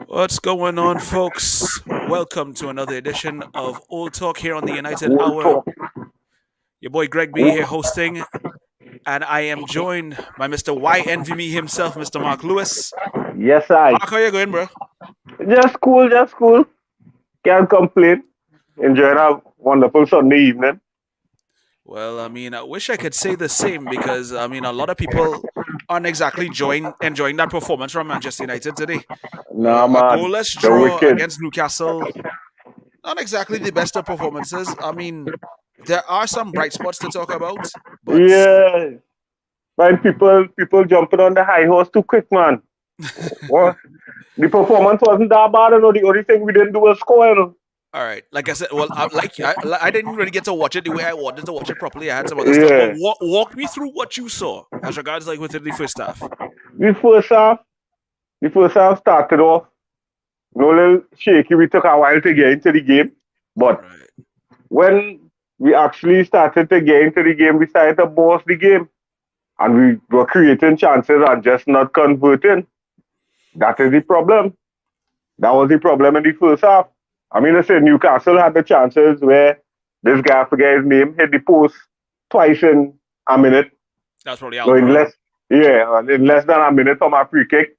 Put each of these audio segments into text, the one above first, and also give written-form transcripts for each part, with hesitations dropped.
What's going on, folks? Welcome to another edition of Old Talk here on the United Hour. Your boy Greg B here hosting, and I am joined by Mr. YNV himself, Mr. Mark Lewis. Yes, I. Mark, how you going, bro? Just cool, just cool. Can't complain. Enjoying a wonderful Sunday evening. Well, I wish I could say the same because, a lot of people aren't exactly enjoying that performance from Manchester United today. Nah, A man. goalless The draw wicked. against Newcastle. Not exactly the best of performances. There are some bright spots to talk about, but Yeah. Man, people jumping on the high horse too quick, man. What? The performance wasn't that bad, and the only thing we didn't do was score. all right. Like I said, well, I didn't really get to watch it the way I wanted to watch it properly. I had some other stuff, but Yeah. walk me through what you saw as regards like within the first half. The first half started off a little shaky. We took a while to get into the game, but Right. when we actually started to get into the game, we started to boss the game. And we were creating chances and just not converting. That is the problem. That was the problem in the first half. I say Newcastle had the chances where this guy, I forget his name, hit the post twice in a minute. That's probably No, in Almiron. in less than a minute from a free kick.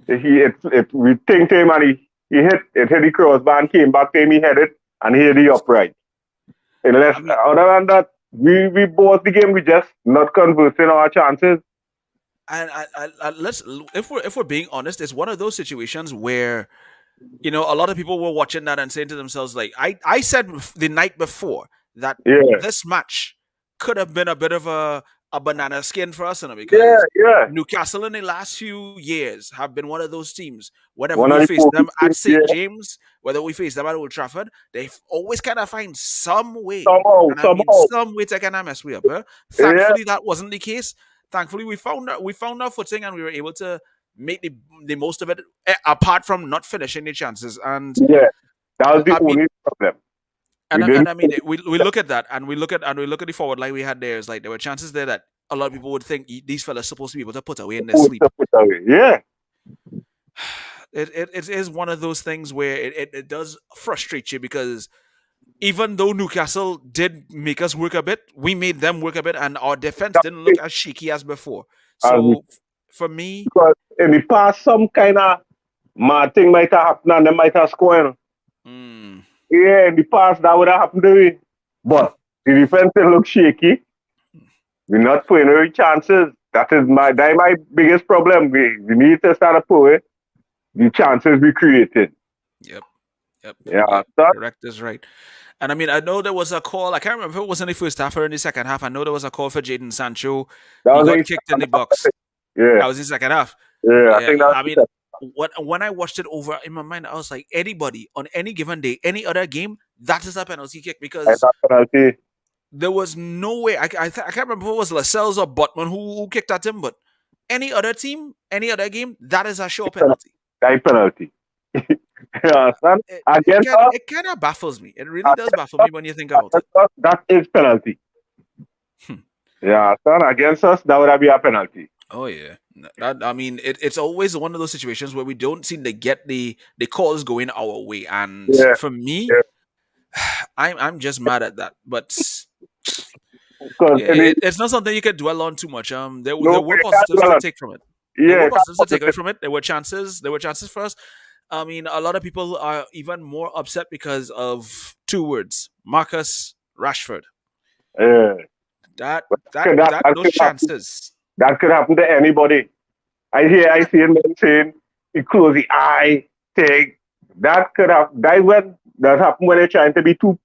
We thinked him and he hit the crossbar and came back to him, he hit it and he hit the upright. Other than that, we both the game, we just not converting our chances. And let's if we're being honest, it's one of those situations where a lot of people were watching that and saying to themselves, like I said the night before that Yeah, this match could have been a bit of a banana skin for us, because yeah. Newcastle in the last few years have been one of those teams. Whenever One of we the face them at teams, St. James, whether we face them at Old Trafford, they always kind of find some way, somehow. some way to kind of mess we up. Yeah, Thankfully, that wasn't the case. Thankfully, we found our footing and we were able to make the most of it. Apart from not finishing the chances, and yeah. That was the I mean, only problem. and, We and didn't I mean, we look at that and we look at the forward line we had there. It's like there were chances there that a lot of people would think these fellas supposed to be able to put away in their put sleep. away. Yeah, It is one of those things where it does frustrate you because even though Newcastle did make us work a bit, we made them work a bit, and our defense that's didn't look it. as shaky as before. And So for me, because in the past, some kind of mad thing might have happened and they might have scored. mm, Yeah, in the past, that would have happened to me. But the defense didn't look shaky. We're not putting any chances. That is my biggest problem. We need to start to put the chances we created. yep, Yeah, yep, that, correct is right. And I know there was a call. I can't remember if it was in the first half or in the second half. I know there was a call for Jadon Sancho. that He was got the kicked in the second half, I box. think. Yeah, That was in the second half. yeah, I Yeah, think that's I the mean, second. when I watched it over in my mind, I was like, anybody on any given day, any other game, that is a penalty kick And because that penalty. there was no way. I can't remember if it was Lascelles or Butman who kicked at him, but any other team, any other game, that is a sure penalty. That penalty. Yeah, son. Against us, It kind of baffles me. It really does baffle me when you think about it. that is penalty. Hmm. Yeah, son. Against us, that would be a penalty. Oh yeah, it's always one of those situations where we don't seem to get the calls going our way, and Yeah, for me, yeah. I'm just mad at that. But Because yeah, it's not something you can dwell on too much. There no, were we can't positives dwell to on. take from it. There were Yeah, positives to take away from it. There were chances. There were chances for us. A lot of people are even more upset because of two words: Marcus Rashford. yeah. That Could that, that those could happen. chances. That could happen to anybody. I see men saying he close the eye thing. That could have that happened when you're trying to be too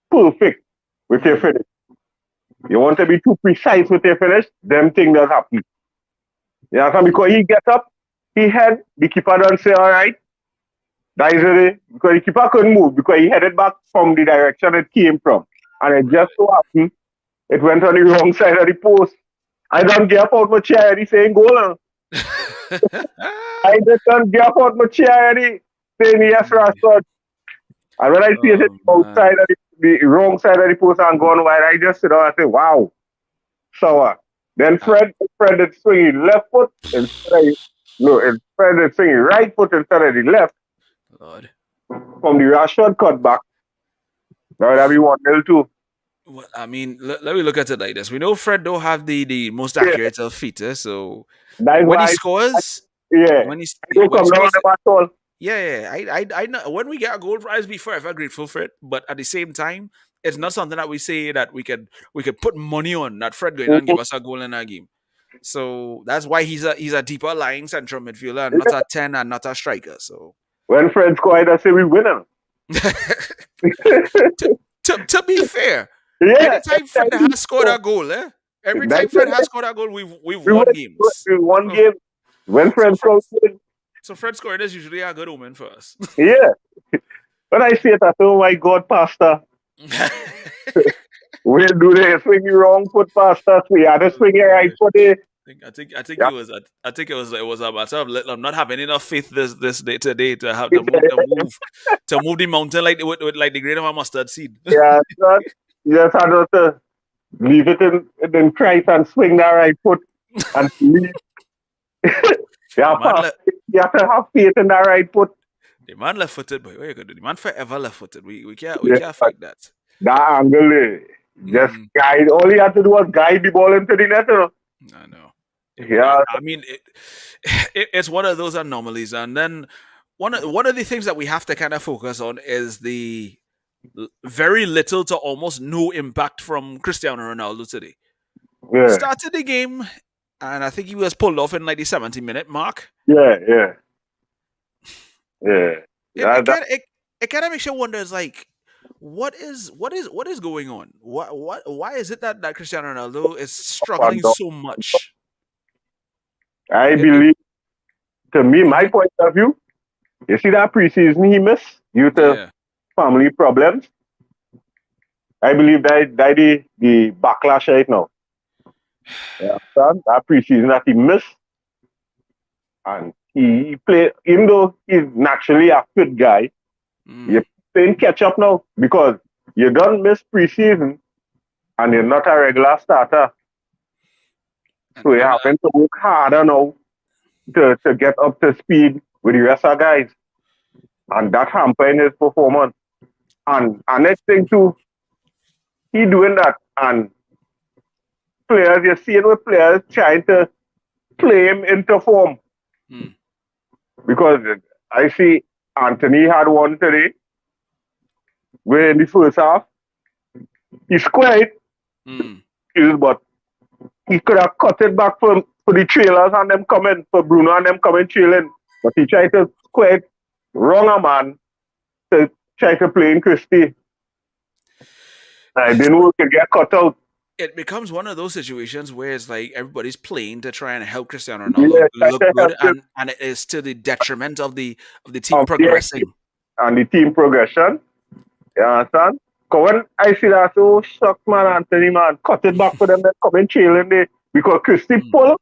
perfect with your finish. You want to be too precise with your finish, them thing does happen. Yeah, so because he get up, he head, the keeper don't say all right. That is it. Because the keeper couldn't move because he headed back from the direction it came from. And it just so happened it went on the wrong side of the post. I don't get up out my chair and he saying goal now. I just don't get up out my chair and he saying yes, Rashford. And when I see it Oh outside man. of the wrong side of the post and gone wide, I just sit down and say, wow, sour. Then Ah, Fred is swinging left foot instead of, no, Fred is swinging right foot instead of the left Lord. from the Rashford cut back. That would have been 1-0 too. Well, I mean, let me look at it like this. We know Fred don't have the most Yeah, accurate of feet, so that's when he why, scores, yeah, when I don't when he come down on scores, them at all. yeah, I know when we get a goal prize, be forever grateful for it. But at the same time, it's not something that we say that we could put money on that Fred going and Mhm. give us a goal in a game. So that's why he's a deeper lying central midfielder and not Yeah. a 10 and not a striker. So When Fred scored, I say we win him. to be fair, Yeah, anytime Fred every time has scored a goal, every time that's Fred it. has scored a goal, we've We won win games. one So game. When so Fred Fred, scores, so Fred scoring is usually a good omen for us. yeah. When I see it, I say, oh my God, Pastor, we'll do the swing wrong foot, Pastor. We had a swing right Uh, foot. It. I think Yeah, it was a matter of not having enough faith this day today to have to move the mountain with like the grain of a mustard seed. yeah, son. You just had to leave it in Christ and swing that right foot and leave. You the have, man to, left you have to have faith in that right foot. the man left footed, but what you gonna do? The man forever left footed. We can't we Yeah, can't fight that. that angle, just Mm, guide. All he had to do was guide the ball into the net. You know? I know. Yeah, I mean, it's one of those anomalies, and then one of the things that we have to kind of focus on is the very little to almost no impact from Cristiano Ronaldo today. yeah, Started the game, and I think he was pulled off in like the 70-minute mark. yeah, yeah, yeah. It it That kind of it kind of makes you wonder. Is like, what is going on? Why is it that Cristiano Ronaldo is up and struggling down. so much? I It believe, to me, my mhm. point of view, you see that preseason he missed due to Yeah. family problems. I believe that the backlash right now. You understand? That preseason that he missed, and he played, even though he's naturally a fit guy, Mm. you're playing catch up now because you don't miss preseason and you're not a regular starter. So you're And having to work harder now to get up to speed with the rest of the guys. And that hampering his performance. And next thing too, he doing that. And players, you're seeing with players trying to play him into form. mm, Because I see Anthony had one today where in the first half, he squared mm. it, but he could have cut it back for the trailers and them coming, for Bruno and them coming trailing. But he tried to square it wrong a man to try to play in Christie. I didn't work to get cut out. It becomes one of those situations where it's like everybody's playing to try and help Cristiano Ronaldo Yeah, try look to good, help the, and it is to the detriment of the team of the progressing. and the team progression. You understand? Because when I see that, oh, shucks, man, Anthony, man, cut it back for them, then come and trailing there. Because Mm.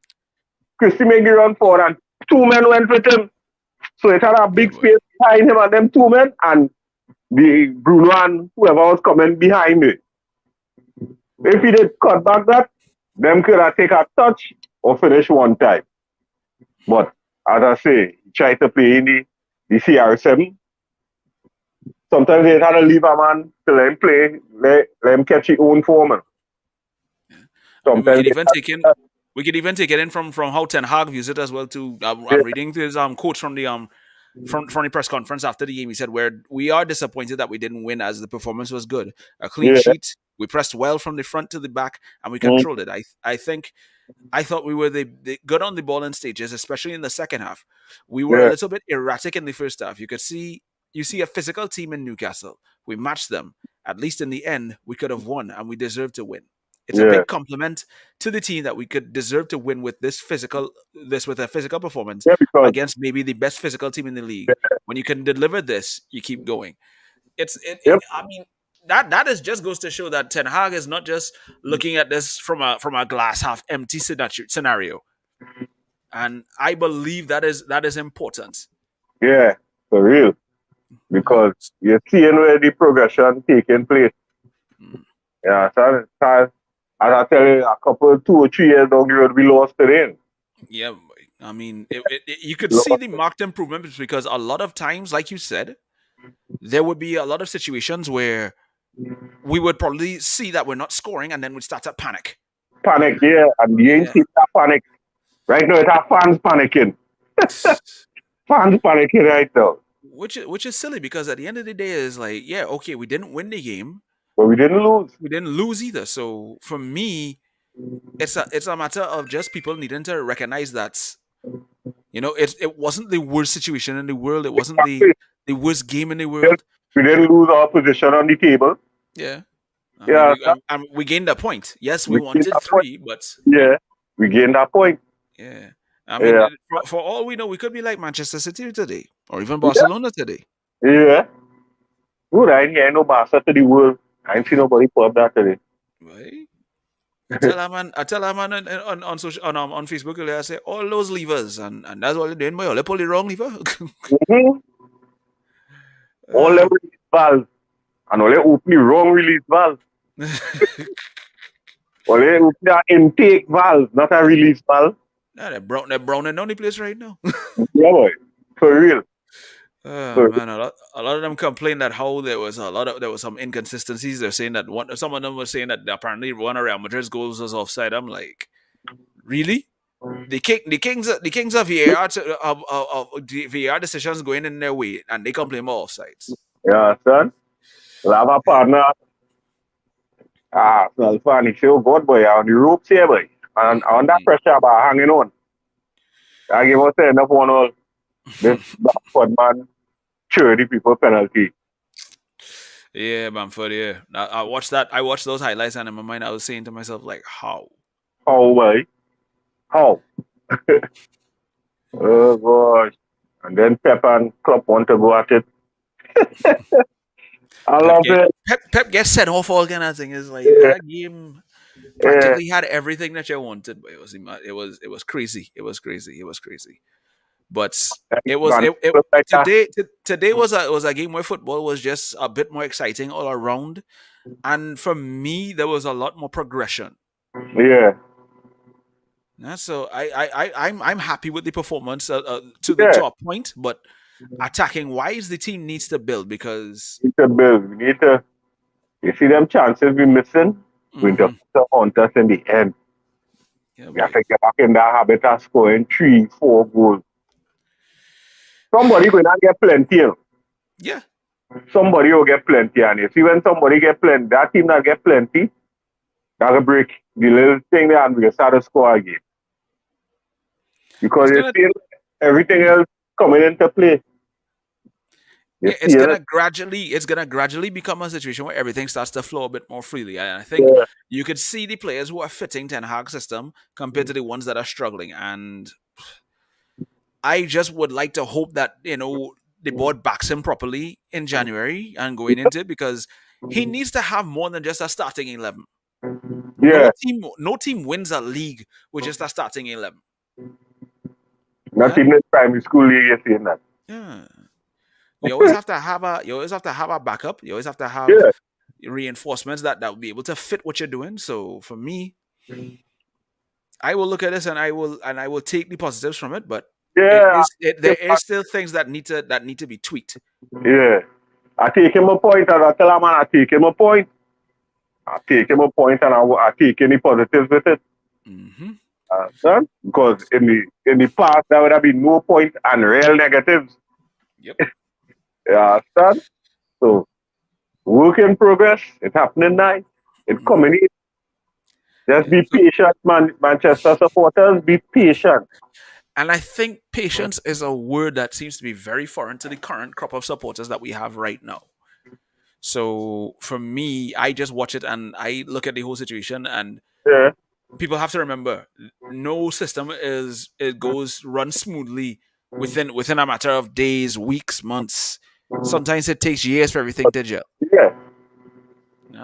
Christie made the run forward, and two men went with him. So it had a Yeah, big boy. space behind him and them two men, and the Bruno and whoever was coming behind it. If he did cut back that, them could have take a touch or finish one time. But as I say, he tried to play in the CR7. Sometimes they had to leave a man to let him play, let him catch his own form. I mean, Sometimes they we could even take it in from how Ten Hag views it as well. Too, had, I'm reading his quotes from the press conference after the game. He said, "Where we are disappointed that we didn't win, as the performance was good, a clean yeah, sheet. We pressed well from the front to the back, and we mm, controlled it. I thought we were the good on the ball in stages, especially in the second half. We were a yeah, little bit erratic in the first half. You see a physical team in Newcastle. We matched them. At least in the end, we could have won, and we deserved to win. It's a yeah, big compliment to the team that we could deserve to win with this with a physical performance yeah, because against maybe the best physical team in the league. When you can deliver this, you keep going. yep, I mean, that is just goes to show that Ten Hag is not just looking at this from a glass half empty scenario, and I believe that is important. yeah, for real. because you're seeing where the progression taking place. Mm. Yeah, so as I tell you, a couple, 2 or 3 years down the road, we lost the rain. Yeah, I mean, you could see Lost. the marked improvement because a lot of times, like you said, there would be a lot of situations where we would probably see that we're not scoring, and then we'd start to panic. Panic, yeah, and you ain't Yeah, see that panic. Right now, it's our fans panicking. Fans panicking right now. which is silly because at the end of the day, is like, yeah, okay, we didn't win the game, But we didn't lose. we didn't lose either. So for me, it's a matter of just people needing to recognize that it wasn't the worst situation in the world, it wasn't the worst game in the world. We didn't lose our position on the table. Yeah, I mean, Yeah, so we gained a point. Yes, we we gained wanted that point. three, but Yeah, we gained that point. yeah. I mean, Yeah, for all we know, we could be like Manchester City today, or even yeah, Barcelona today. yeah. Good, I ain't no bastard to the world. I ain't see nobody put up that today. Right? I tell a man on social on Facebook earlier, I say all those levers, and that's what they're doing, boy. They pull the wrong lever. Mm-hmm. All uh, them release valves, and all they open the wrong release valve. All they open that intake valve, not a release valve. nah, they're brown and only place right now. Yeah, boy. For real. Oh For, man, a lot of them complain that how there was some inconsistencies. They're saying that some of them were saying that apparently one of Real Madrid's goals was offside. I'm like, really? The Kings of VAR the VAR decisions going in their way, and they complain about offsides. yeah, son. We'll have a partner. Well, funny. So good, boy. On the ropes here, boy. And under Mm-mm. pressure, about hanging on. I give us enough one all. This Bamford man, 30 people penalty. Yeah, Bamford. Yeah, I watched that. I watched those highlights, and in my mind, I was saying to myself, like, how? How, boy? How? Oh, gosh. And then Pep and Klopp want to go at it. I Pep love get it. Pep gets sent off all kind of thing. It's like Yeah, that game yeah, practically had everything that you wanted, but it was crazy. It was crazy. It was crazy. But it was man. it Look like that. today was a game where football was just a bit more exciting all around, and for me there was a lot more progression. Yeah, Yeah, so I'm happy with the performance to yeah. a point, but attacking wise the team needs to build because We need to build. We need to. You see them chances we missing? We need to hmm put on us in the end. yeah We have boy to get back in that habit of scoring 3, 4 goals. Somebody going to get plenty. yeah. Somebody will get plenty. And you see when somebody get plenty, that team that get plenty, that'll break the little thing there and we start to score again. Because It's you gonna see everything mhm. else coming into play. You Yeah, it's see it? gonna gradually become a situation where everything starts to flow a bit more freely. And I think Yeah, you could see the players who are fitting Ten Hag system compared to the ones that are struggling. And I just would like to hope that the board backs him properly in January and going into it because he needs to have more than just a starting 11. yeah. No team wins a league with just a starting 11. Not Yeah, even in primary school league, you're seeing that. yeah. You always have to have a backup. You always have to have Yeah, reinforcements that will be able to fit what you're doing. So for me, I will look at this and I will take the positives from it, but yeah. there is still things that need to be tweaked. Yeah. I take him a point and I tell him, man, I take him a point. I take him a point and I take any positives with it. Hmm. Because in the past there would have been no point and real negatives. Yep. Yeah, understand? So work in progress. It's happening now. It's Hmm. coming in. Just Yeah. be patient, man. Manchester supporters, be patient. And I think patience is a word that seems to be very foreign to the current crop of supporters that we have right now. So for me, I just watch it and I look at the whole situation, and Yeah. people have to remember no system it goes run smoothly within a matter of days, weeks, months. Sometimes it takes years for everything to gel. Yeah.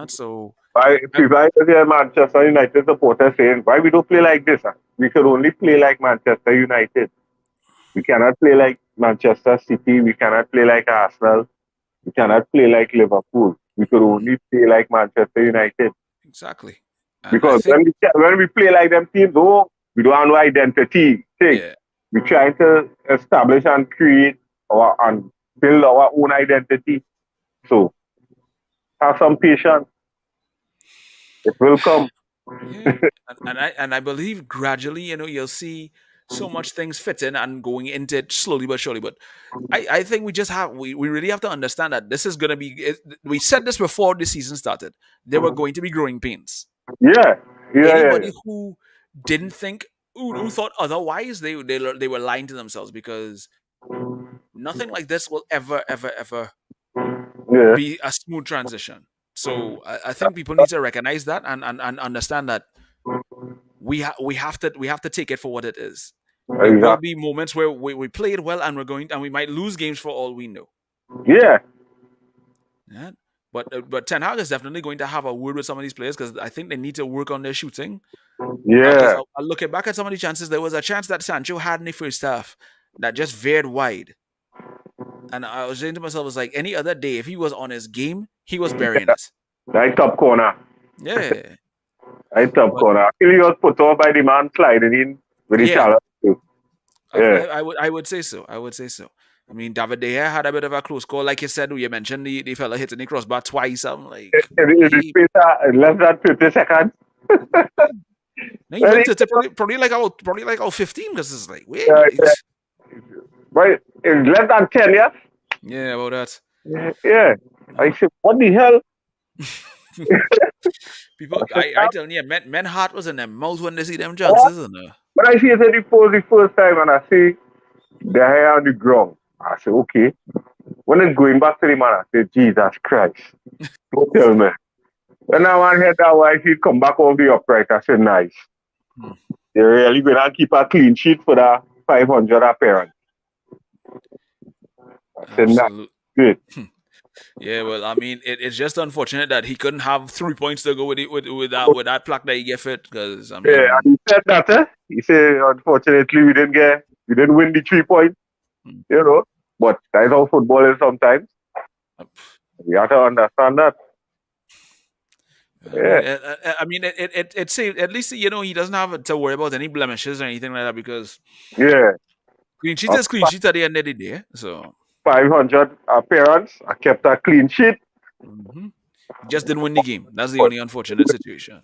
So I, People I hear Manchester United supporters saying, why we don't play like this? We should only play like Manchester United. We cannot play like Manchester City. We cannot play like Arsenal. We cannot play like Liverpool. We could Mhm. only play like Manchester United. Exactly. And I Because think, when we play like them teams, oh, we don't have no identity thing. yeah, We try to establish and create and build our own identity. So have some patience. It will come. yeah, and I believe gradually, you'll see so much things fitting and going into it slowly but surely. But I think we really have to understand that this is gonna be. We said this before the season started. There were going to be growing pains. Yeah, yeah, yeah, Anybody who didn't think, who thought otherwise, they were lying to themselves, because nothing like this will ever yeah. be a smooth transition. So I think people need to recognize that, and understand that we have to take it for what it is. There will Exactly. be moments where we play it well, and we might lose games for all we know. Yeah, Yeah. But Ten Hag is definitely going to have a word with some of these players, because I think they need to work on their shooting. Because yeah. I looking back at some of the chances, there was a chance that Sancho had in the first half that just veered wide, and I was saying to myself, was like, any other day, if he was on his game, he was burying it. Right top corner. Yeah, Right top but corner. Actually, he was put off by the man sliding in with the yeah, challenge. Too. Yeah, I would say so. I would say so. I mean, David De Gea had a bit of a close call, like you said. You mentioned the fella hitting the crossbar twice. I'm like, in the boy. space of less than 50 seconds. Not Well, even 30, probably like 15, because it's like, wait, uh, wait. but in less than 10, yeah? Yeah, about that. Yeah. I said, what the hell? People, I said, I tell you, men heart was in their mouth when they see them what? chances, and When I see it the first time and I see the hair on the ground, I say, okay. When it's going back to the man, I say, Jesus Christ. Don't tell me. When I want to head that way, I see it come back over the upright. I say, nice. hmm, They're really going to keep a clean sheet for that 500 appearance. I said, nice. absolute. Good. Yeah, well, I mean, it's just unfortunate that he couldn't have 3 points to go with that plaque that he gave it, because I Yeah, and mean, he said that, eh? He said, unfortunately, we didn't win the 3 points, hmm, you know. But that's how football is sometimes. uh, We have to understand that. I Yeah, mean, it say at least he doesn't have to worry about any blemishes or anything like that, because yeah. clean sheet Of is clean sheet at the end of the day. So 500 appearance, I kept a clean sheet. mhm. He just didn't win the game. That's the But only unfortunate situation.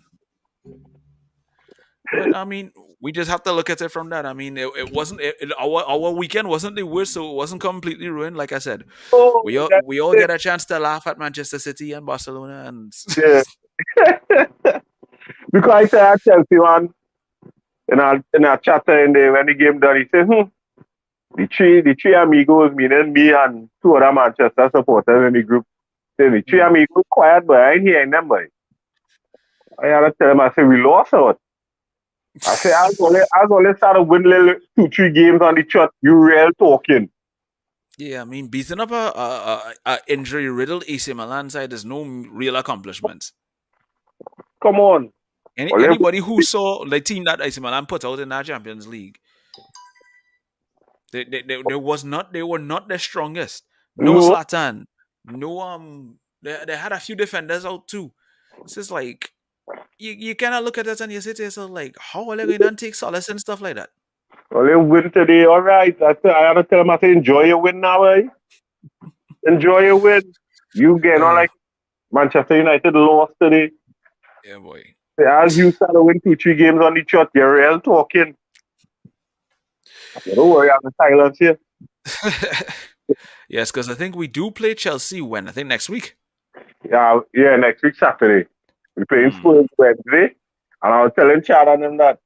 But I mean, we just have to look at it from that. I mean, it wasn't our weekend wasn't the worst, so it wasn't completely ruined. Like I said, oh, we all that's get a chance to laugh at Manchester City and Barcelona, and it. Yeah. Because I said at Chelsea one in our chatter in there when the game done, he said, the three amigos, meaning me and two other Manchester supporters in the group, said the three Hmm. amigos quiet, but I ain't hearing them, boy. I had to tell them, I said, we lost out. I said, I was only started winning little 2, 3 games on the shot. You real talking. Yeah, I mean, beating up a injury riddled AC Milan side is no real accomplishment. Come on. Only, Anybody who saw the team that AC Milan put out in that Champions League, they were not the strongest. No no, Slatan, no they had a few defenders out too. It's just like you cannot look at that and you say to yourself, like, how are they going to take solace and stuff like that? only win today. All right. I had to tell them, I said, enjoy your win now, eh? Enjoy your win. You get on Uh, like Manchester United lost today. yeah, boy. As you start to win 2, 3 games on the shot, you're real talking. Don't worry, I'm the silence here. Yes, because I think we do play Chelsea when? I think next week. Yeah, yeah, next week Saturday. We're playing Hmm. Spurs Wednesday. And I was telling Chad and them that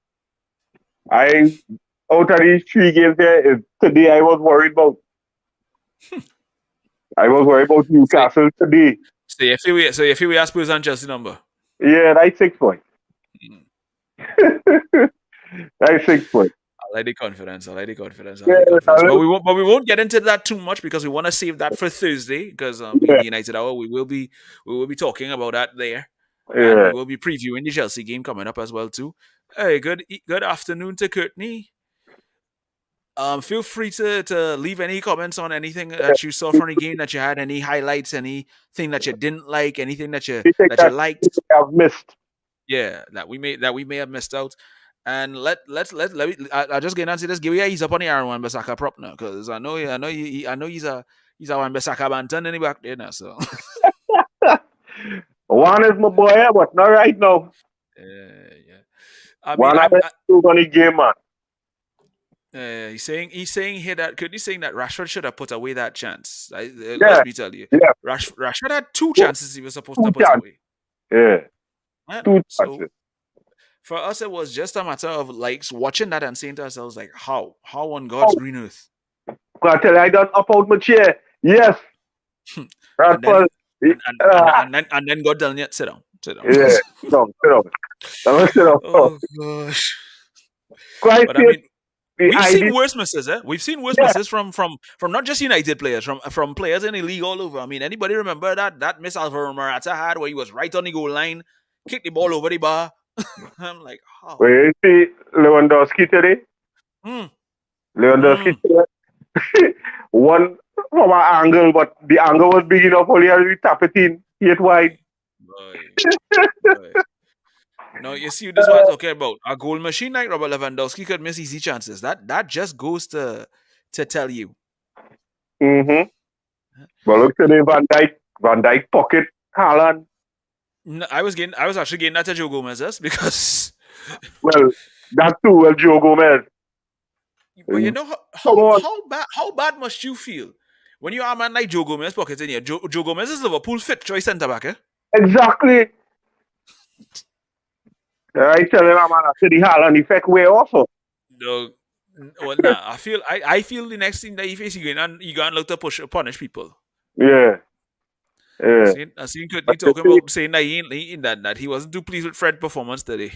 I out of these 3 games there, today I was worried about So, Newcastle today. so if we ask Spurs and Chelsea number. Yeah, that's 6 points. Hmm. That's 6 points. I like the confidence. I like the confidence. I like Yeah, the confidence. But we won't get into that too much, because we want to save that for Thursday. Because in yeah, the United Hour, we will be talking about that there, and we yeah. will be previewing the Chelsea game coming up as well too. Hey, good afternoon to Courtney. Feel free to leave any comments on anything that you saw from the game, that you had any highlights, anything that you didn't like, anything Anything that you that we liked. have missed. Yeah, that we may have missed out. And let me, I just get into this. Give you a he's up on the Aaron Wan-Bissaka prop now, because I know he's a Wan-Bissaka bantan in the back there now. So One is my boy, but not right now. yeah. I mean, One of them two on the game, man. he's saying here that could he saying that Rashford should have put away that chance. Yeah, Let me tell you, yeah. Rashford had two Two, chances he was supposed to two put chances. away. Yeah, Right? two So chances. for us, it was just a matter of like watching that and saying to ourselves, like, how on God's Oh, green earth, I tell you, I done up out my chair. Yes, and then Radford. and then God telling you, sit down. Yeah, sit down, sit down. I'm gonna sit down. Oh gosh! Quite But I fit mean, the we've seen idea. worse misses, eh? We've seen worse Yeah, misses from not just United players, from players in the league all over. I mean, anybody remember that miss Alvaro Morata had where he was right on the goal line, kicked the ball over the bar? I'm like, how? where you see Lewandowski today. Mm, Lewandowski mm. today. One from an angle, but the angle was big enough. Only had to tap it in, hit wide. Boy, boy. No, you see, this is what I'm talking about. A goal machine like Robert Lewandowski could miss easy chances. That just goes to tell you. Mm-hmm. But look today, Van Dijk pocket, Haaland. No, I was actually getting that to Joe Gomez because, Well, that too. Well, Joe Gomez. but you Mm, know come on. how bad must you feel when you are a man like Joe Gomez pocket in here? Joe Gomez is Liverpool fit choice centre back, eh? Exactly. I tell him, man, I said the Haaland effect way also. No, well, nah. I feel the next thing that he face, he going to look to punish people. Yeah, yeah. I seen But Courtney you talking see, about saying that that he wasn't too pleased with Fred's performance today.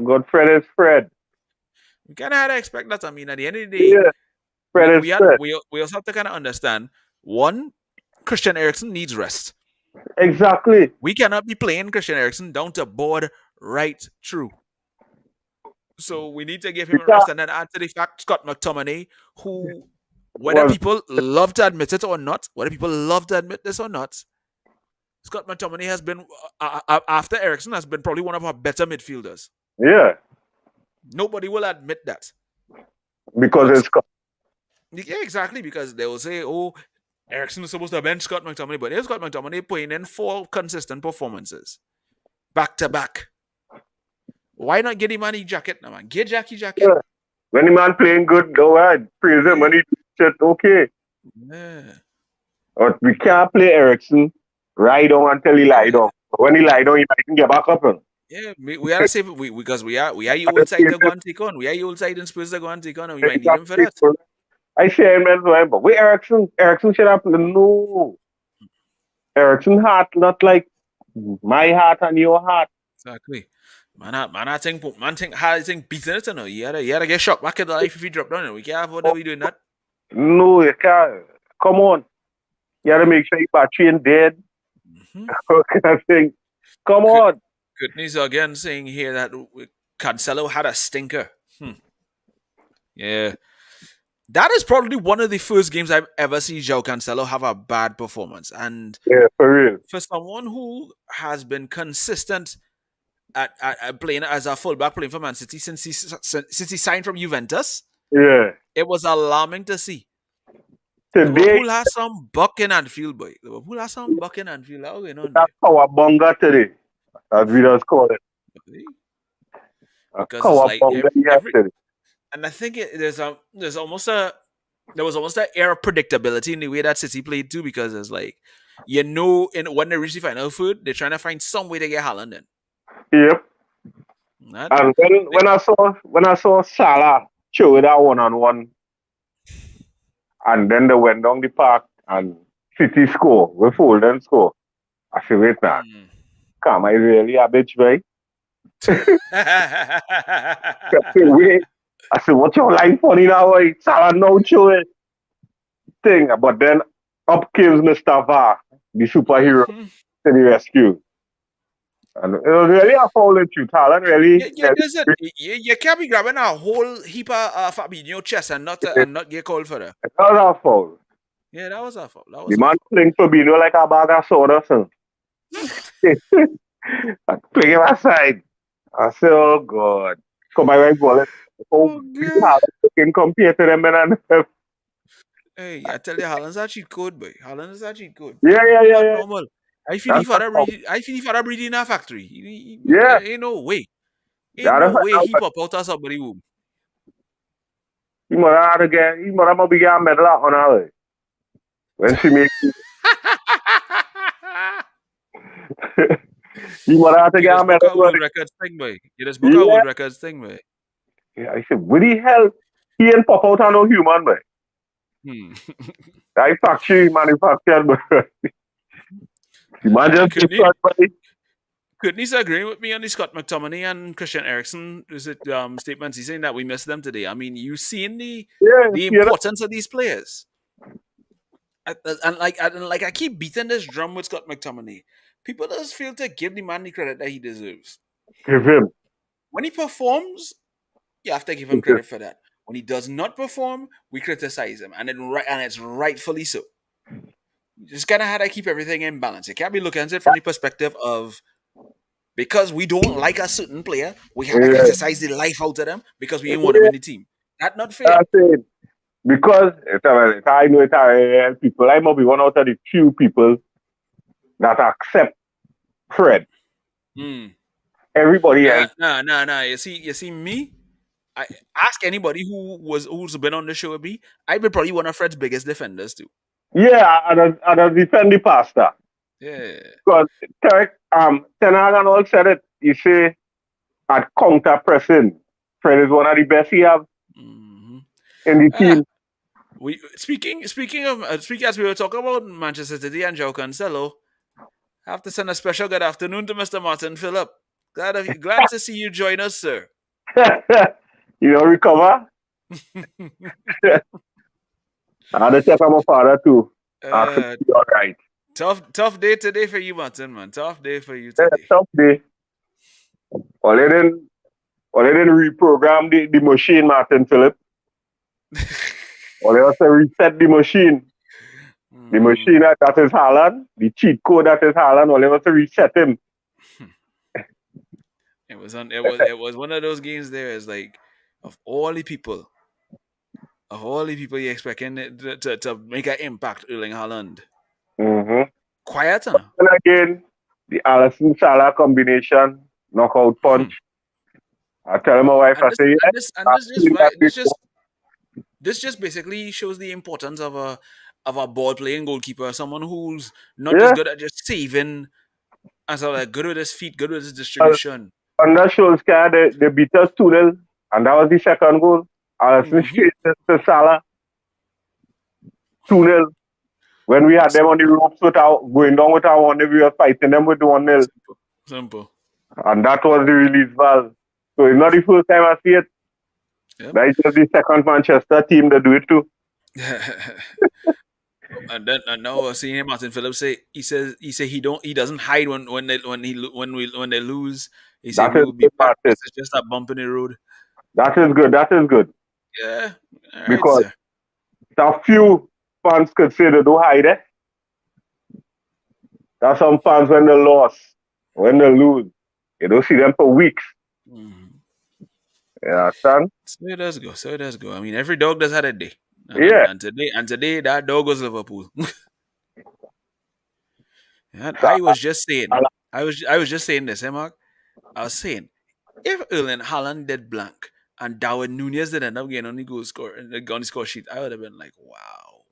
good Fred is Fred. We kind of had to expect that. I mean, at the end of the day, Yeah, Fred is Fred. we also have to kind of understand one, Christian Eriksen needs rest. Exactly. We cannot be playing Christian Eriksen down to board right through. So we need to give him a Because rest, and then add to the fact Scott McTominay, who whether was people love to admit it or not, whether people love to admit this or not, Scott McTominay has been after Eriksen has been probably one of our better midfielders. yeah, Nobody will admit that, because but it's yeah, exactly, because they will say, "Oh, Ericsson is supposed to bench Scott McTominay," but here's Scott McTominay putting in 4 consistent performances back to back. Why not get him a jacket now, man? Get Jackie jacket. yeah. When the man playing good, go ahead, praise him. When he shit, okay. Yeah. But we can't play Ericsson lie down until he lie down. But when he lie down, he might get back up. Yeah, we are safe because we are the old side to go and take on. We are the old side and Spurs to go and take on, and we might need him for that. I say him as well, but with Ericsson should have no. Ericsson heart, not like my heart and your heart. Exactly. I think beating it, you know. You gotta get shocked back in the life if you drop down. We can't afford to be doing that. No, you can't. Come on. You gotta make sure your battery ain't dead. Mm-hmm. I think, come on. Courtney's again saying here that Cancelo had a stinker. Yeah. That is probably one of the first games I've ever seen João Cancelo have a bad performance. And Yeah, for real. for someone who has been consistent at playing as a fullback playing for Man City since he signed from Juventus, Yeah. it was alarming to see. Today, Liverpool has some buck in Anfield, boy. Liverpool has some buck in Anfield. How going on that's there? our bunga today, as we just call it. A Because it's like cowabunga every yesterday. and I think there's almost a there was almost an air of predictability in the way that City played too, because it's like when they reach the final third, they're trying to find some way to get Haaland in. Yep. Right? And when I saw Salah show that 1-on-1, and then they went down the park and City score, we fold and score. I said, wait now, come, I really a bitch, right? I said, wait. I said, what's your line funny now? Salah no show it thing. But then up comes Mr. VAR, the superhero, Mhm. to the rescue. And it was really a foul in truth. Haaland really, Yeah, really listen, you can't be grabbing a whole heap of Fabinho chest and not get called for that. it was a foul. Yeah, that was our fault. That The was our man fault. playing Fabinho like a bag of soda, son. Playing him aside. I said, oh God. Come my right ball. Oh, Oh we god. have can compare to them and Hey, I tell you, Haaland's a cheat code, boy. Haaland is a cheat code. yeah, yeah, yeah, Not yeah. normal. I feel he That's for a that foul. breed. I feel he for that breed in a factory. Yeah. Ain't no way. Ain't Yeah, no that's way a he pop out of somebody womb. he must have get he must have be a medal on her when she make he must have to You get a just broke medal a on world it. records thing, boy. You just broke a Yeah. world records thing, boy. Yeah, I said, what the hell? He ain't pop out on no human, man. Hmm. I factory manufactured, but the man just Couldn't he? destroyed by Couldn't he agree with me on the Scott McTominay and Christian Eriksen is it statements? He's saying that we missed them today. I mean, you seen yeah, the you know. importance of these players. And I keep beating this drum with Scott McTominay. People just fail to give the man the credit that he deserves. Give him. When he performs, you have to give him credit for that. When he does not perform, we criticize him, and it's rightfully so. You just kind of how to keep everything in balance. You can't be looking at it from the perspective of because we don't like a certain player, we have to Yeah. criticize the life out of them because we didn't want them in the team. That's not fair. I said, because if I know it are people, I must be one out of the few people that accept Fred. Hmm. Everybody Nah, else, nah, nah, nah. You see me. I ask anybody who's been on the show with me. I've been probably one of Fred's biggest defenders too. yeah, I defend the pastor. Yeah. Because Ten Hag and all said it. You say at counter pressing, Fred is one of the best he have Hmm. in the Ah, team. we speaking as we were talking about Manchester City and Joe Cancelo. I have to send a special good afternoon to Mr. Martin Phillip. Glad to see you join us, sir. You know, recover. I had to check on my father too. After uh, be all right. tough day today for you, Martin, man. Tough day for you Yeah, today. tough day. Well, they didn't reprogram the machine, Martin Phillip. Or they also reset the machine. The Mm, machine that is Haaland, the cheat code that is Haaland, or they also reset him. it was one of those games there. Is like of all the people, you expecting it to make an impact, Erling Haaland. Mm-hmm. Quiet, huh? And again, the Allison Salah combination, knockout punch. I tell my wife, I say, yeah, And I've seen that before. this just basically shows the importance of a ball playing goalkeeper, someone who's not just Yeah, good at just saving, as well, like good with his feet, good with his uh, distribution. under Solskjaer, they beat us 2-0, and that was the second goal. Allison Hmm. straight to Salah, 2-0. When we had them on the ropes without going down with our one, we were fighting them with 1-0. Simple, simple. And that was the release valve. So it's not the first time I see it. Yep. That is just the second Manchester team that do it too. And now seeing Martin Phillips say he doesn't hide when they lose. He say That we is will be good, back. Martin. This is just a bump in the road. That is good. That is good. Yeah. All right, Because sir. a few fans could say they don't hide it. There are some fans when they lost, when they lose, you don't see them for weeks. Mhm. You understand? So it does go. So it does go. I mean, every dog does have a day. Yeah. And today that dog was Liverpool. And So, I was just saying this, Mark. I was saying if Erling Haaland did blank and Darwin Nunez did end up getting on the goal score on the score sheet, I would have been like, wow,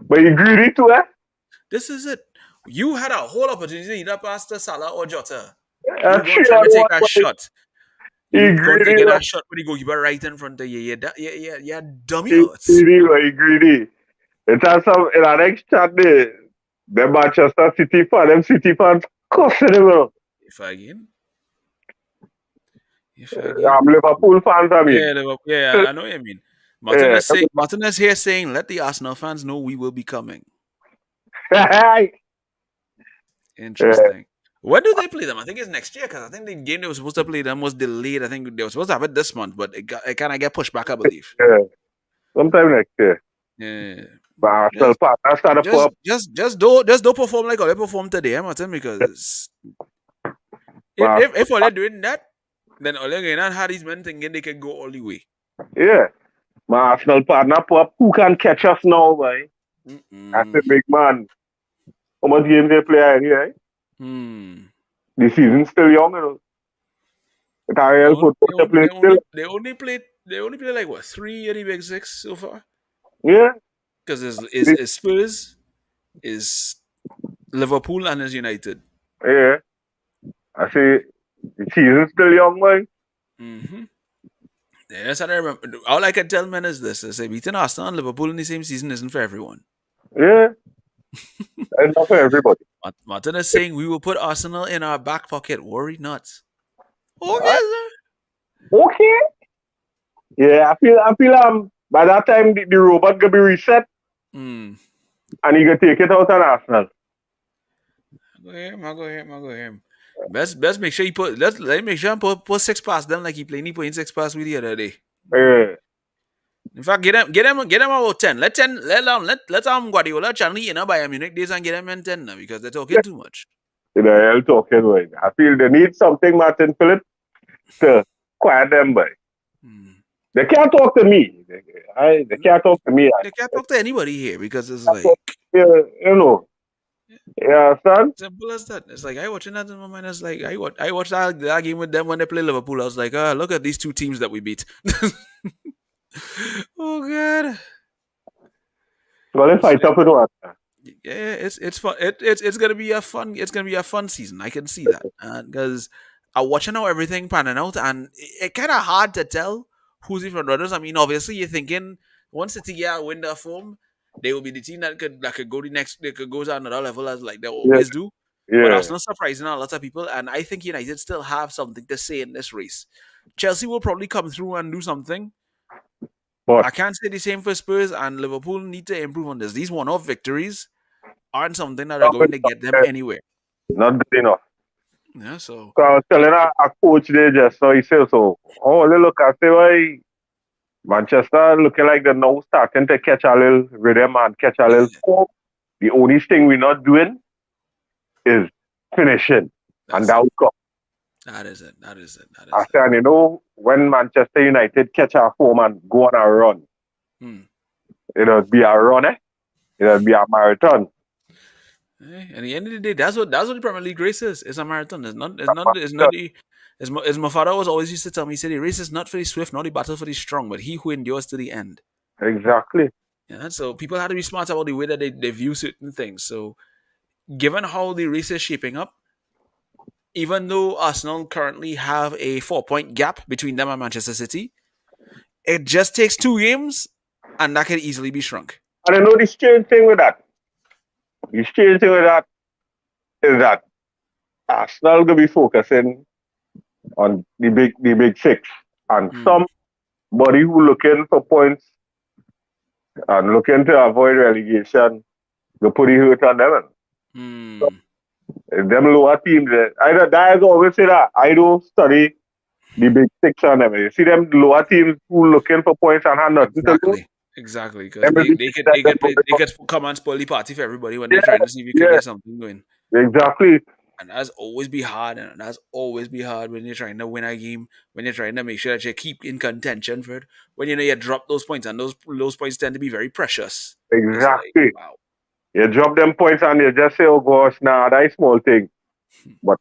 but you greedy too, eh? this is it. You had a whole opportunity either pass to Salah or Jota. You go and Three try on to take one, a but shot. he You going to greedy, get like, a shot with the goalkeeper right in front of you. Yeah, dummy he hurts. greedy, but he greedy. It has some, in our next chat, the Manchester City fan, them City fans, cussing him out. If again, if again. Liverpool fans, I mean. Yeah, I know what you mean. Yeah. Martin is here saying, let the Arsenal fans know we will be coming. Yeah. Interesting. When do they play them? I think it's next year because I think the game they were supposed to play them was delayed. I think they were supposed to have it this month, but it kind of get pushed back, I believe. Yeah, sometime next year. Yeah, But Arsenal just partner started just put up. just don't perform like how they perform today, Martin. Because But if all they're doing that, then all they're going to have these men thinking they can go all the way. yeah, my Arsenal partner put up. Who can catch us now, boy? That's a Mm-mm. big man. How much games they play already, right? Hmm. The season's still young, you know. It's a They real only, football they to only, play they still. only, they only play like what 3 of the big six so far. Yeah, Because it is Spurs, is Liverpool, and is United. yeah. I say the season's still young, boy. Mm-hmm. Yes, I remember. All I can tell men is this: I say beating Arsenal and Liverpool in the same season isn't for everyone. Yeah, it's not for everybody. Martin is saying we will put Arsenal in our back pocket. Worry not. Okay, Alright, sir. okay. Yeah, I feel by that time the robot gonna be reset Hmm. and he gonna take it out on Arsenal. I go here. I go here. Best make sure you put let me make sure I put six past them like he played. He put in six past with the other day. Yeah. In fact, get them about 10. Let Guardiola channel you know by Munich days and get them in 10 now because they're talking too much. You know, hell talking boy. I feel they need something, Martin Phillips, to quiet them boy. Hmm. They can't talk to me. They can't talk to me. They can't talk to anybody here because it's Can't talk, like you know. You understand? simple as that. It's like I watching that in my mind. It's like I watched that game with them when they play Liverpool. I was like, look at these two teams that we beat. Oh god. Well, if I So, top it one. yeah, it's fun. It's gonna be a fun. It's gonna be a fun season. I can see that because I'm watching how everything panning out, and it kind of hard to tell who's the front runners. I mean, obviously you're thinking once City win their form, they will be the team that could go the next. They could go to another level as like they Yeah, always do. But yeah. Arsenal surprising a lot of people, and I think United still have something to say in this race. Chelsea will probably come through and do something. But I can't say the same for Spurs, and Liverpool need to improve on this. These one-off victories aren't something that are not good going to get them enough. anywhere. Not good enough. Yeah, so So I was I, telling a coach there just so he said so. Oh, look, I say why Manchester looking like they're now starting to catch a little rhythm and catch a little yeah, form. The only thing we're not doing is finishing. And that's that it. will come. That is it. That is it. That I is it. said, and you know, when Manchester United catch a form and go on a run, Hmm. it'll be a run, eh? It'll be a marathon. At the end of the day, that's what the Premier League race is. It's a marathon. It's not Marathon. the as my father was always used to tell me, he said the race is not for the swift, not the battle for the strong, but he who endures to the end. Exactly. Yeah, so people have to be smart about the way that they view certain things. So given how the race is shaping up, even though Arsenal currently have a 4 point gap between them and Manchester City, it just takes two games and that can easily be shrunk. And I know the strange thing with that. The strange thing with that is that Arsenal gonna be focusing on the big six. And Hmm. somebody who looking for points and looking to avoid relegation, go put the hurt on them. So, Hmm. them lower teams, I always say that. I don't study the big six on them. You see them lower teams who looking for points and have nothing to lose. Exactly. Exactly. Because Them will be teams that them they could come and spoil the party for everybody when they're yeah, trying to see if you could yeah, get something going. exactly, And that's always be hard. And that's always be hard when you're trying to win a game, when you're trying to make sure that you keep in contention for it. When you know you drop those points, and those points tend to be very precious. It's like, exactly. wow. You drop them points and you just say, oh gosh, nah, that's small thing. But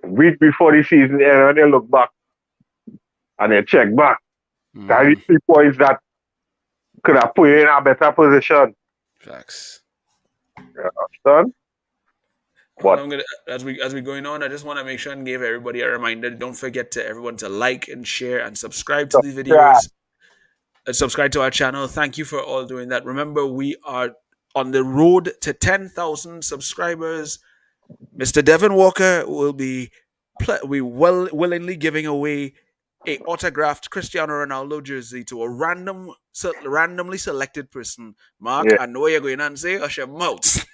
week before the season, when you look back and you check back, that is Hmm. 3 points that could have put you in a better position. Facts. You understand? All But I'm gonna as we going on, I just want to make sure and give everybody a reminder. Don't forget to everyone to like and share and subscribe to the yeah, videos and subscribe to our channel. Thank you for all doing that. Remember, we are on the road to 10,000 subscribers. Mr. Devin Walker will be willingly giving away a autographed Cristiano Ronaldo jersey to a randomly selected person. Mark, yeah. I know what you're going to say. Hush your mouth.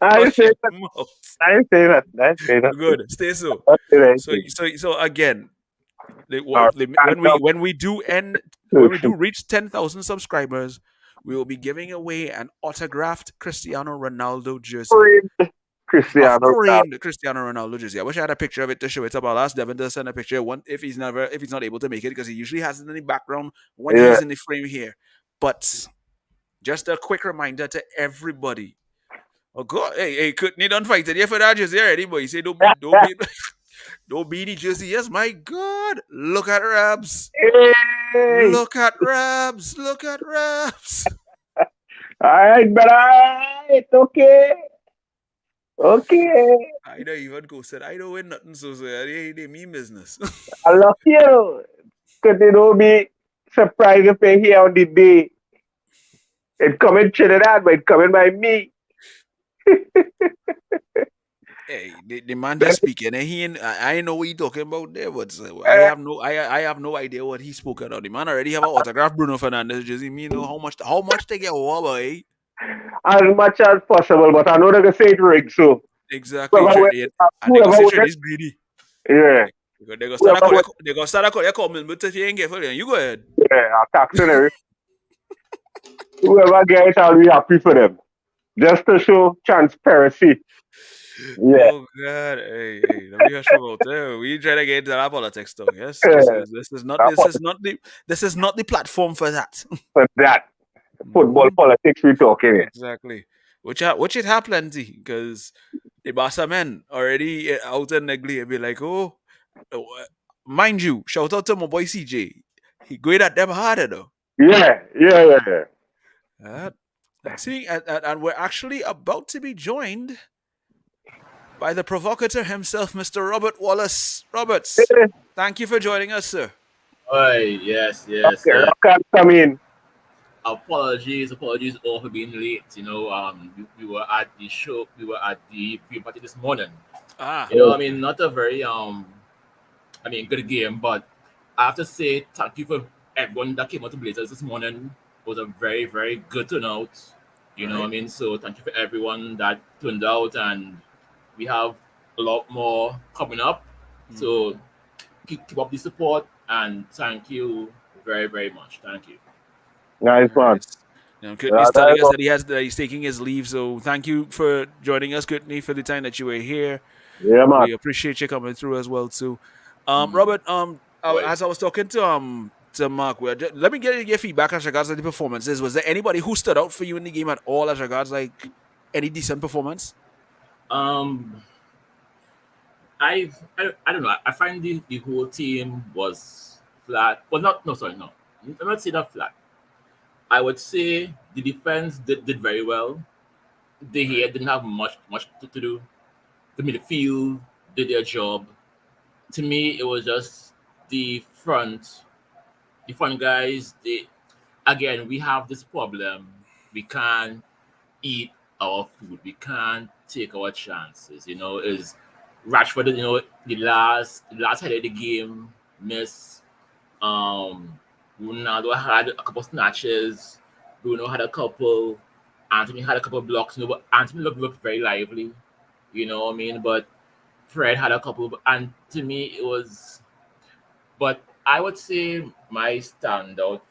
I Hush say your that. mouth. I say that. I say that. Good. Stay so. That's the right So thing. so again, All right. when Thank we when we do end when we you. do reach 10,000 subscribers, we will be giving away an autographed Cristiano Ronaldo jersey. Framed A Cristiano Ronaldo. framed Cristiano Ronaldo jersey. I wish I had a picture of it to show it up. I'll ask Devin to send a picture one if he's not able to make it because he usually has it in the background when Yeah. he's in the frame here. But just a quick reminder to everybody. Oh God, hey, couldn't he done fight it? Yeah, for that jersey already, but he said don't be the jersey. Yes, my God. Look at Rabs. Hey. Look at Rabs. Look at Rabs. All right, but all right. Okay. Okay. I don't even go said I don't win nothing, so they mean business. I love you. Because they don't be surprised if they hear on the day. It coming Trinidad, but it coming by me. Hey, the man just speaking, and I ain't know what he talking about there, but I have no idea what he spoke about. The man already have an autograph Bruno Fernandez jersey. Me know how much they get over, boy. As much as possible, but I know they're going to say it rigged, so Exactly, whoever wins, and whoever wins, is greedy. yeah, They go start a whoever call. wins, They go start a call. You call me, but if you ain't careful, then you go ahead. yeah, I'll tax and everything. Whoever gets it, I'll be happy for them. Just to show transparency. Yeah. Oh God, let me hush about there. We try to get into that politics though. Yes, Yeah. this is not the platform for that. For that football Mhm. politics we talking here. Exactly. Which it have plenty because the Barca men already out in negli be like, mind you, shout out to my boy CJ. He going at them harder though. Yeah, yeah, yeah, yeah. Uh, see, and we're actually about to be joined by the provocateur himself, Mr. Robert Wallace. Roberts, Yeah. thank you for joining us, sir. Oh, yes, yes. Okay, Rock can come in. Apologies all for being late. We were at the show, we were at the pre party this morning. Ah, Not a very good game, but I have to say thank you for everyone that came out to Blazers this morning. It was a very, very good turnout. right. So thank you for everyone that turned out, and we have a lot more coming up. So Mhm. keep up the support, and thank you very, very much. Thank you. Nice All one. right. Now, Courtney's Yeah, telling that's us all. that he's taking his leave. So thank you for joining us, Courtney, for the time that you were here. Yeah, man. We appreciate you coming through as well too. Mm. Robert, Right. as I was talking to Mark, let me get your feedback as regards to the performances. Was there anybody who stood out for you in the game at all as regards like any decent performance? Um, I don't know. I find the whole team was flat. Well, not no, sorry, no. I'm not saying that flat. I would say the defense did very well. They here didn't have much to do. The midfield did their job. To me, it was just the front, the front guys. They again, we have this problem. We can't eat our food. We can't take our chances. Is Rashford, the last head of the game, miss. Um, Ronaldo had a couple snatches. Bruno had a couple. Anthony had a couple blocks. But Anthony looked very lively. You know what I mean? But Fred had a couple. And to me, it was. But I would say my standout.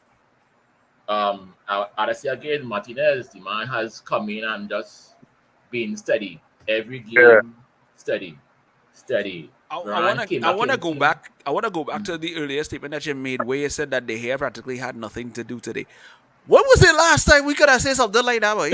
I say again, Martinez, the man has come in and just been steady every Yeah. game, steady, steady. I Varane wanna came I back wanna go into. back. I wanna go back Mm. to the earlier statement that you made where you said that the hair practically had nothing to do today. When was the last time we could have said something like that, boy?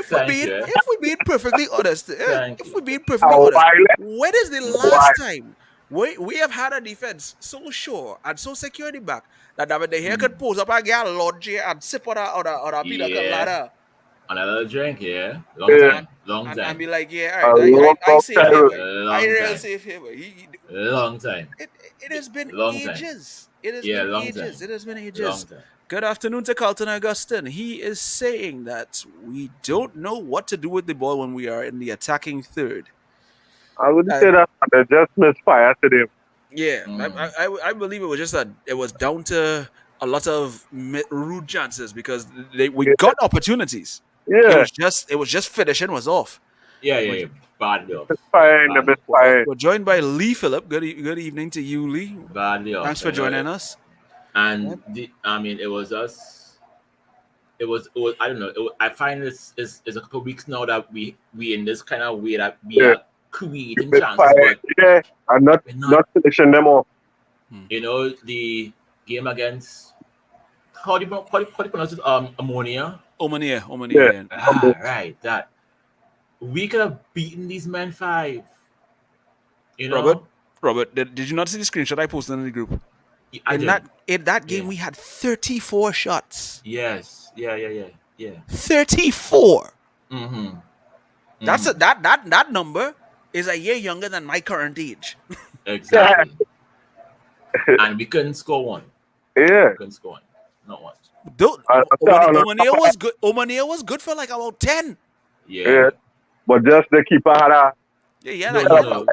Thank you, eh? If we being perfectly honest, Thank if you. we being perfectly How honest, violent. when is the Why? last time we have had a defense so sure and so secure in the back that David De Gea Mm. could pose up and get a lodge here and sip on a pinnacle Yeah, ladder another drink, yeah. Long Yeah. time, long and time, be like, yeah, all A right, long, I long save him, time. boy. I long real time, save him, boy. long time, It has been long time. ages. It has Yeah, been long ages. time, It has been long ages. time. Good afternoon to Carlton Augustin. He is saying that we don't know what to do with the ball when we are in the attacking third. I wouldn't Uh, say that. They just misfire today. yeah, Mm. I believe it was just that it was down to a lot of rude chances because we Yeah. got opportunities. It Yeah, was just finishing was off. Yeah, We're, yeah, yeah. Badly off. fine, the Badly, best fine. we're joined by Lee Phillip. Good evening to you, Lee. badly Thanks off. for You know, joining us. and I mean, it was us. It was. I don't know. I find this is a couple of weeks now that we in this kind of way that we Yeah, are the creating best chances, fine. but Yeah, and not we're not. not finishing them off. You know, the game against how do you pronounce it? Ammonia. Omania, Yeah, yeah. Ah, right. That we could have beaten these men five. You Robert, know, did you not see the screenshot I posted in the group? I did. In that game, Yeah. we had 34 shots. Yes. Yeah. Yeah. Yeah. Yeah. 34. Mm-hmm. That's Mm-hmm. that number is a year younger than my current age. yeah, Exactly. And we couldn't score one. yeah. Couldn't score one. Not one. Though On top Omania of was good. Omania was good for like about 10. Yeah. but just the keeper had a Yeah, yeah, No, he no, had no. no,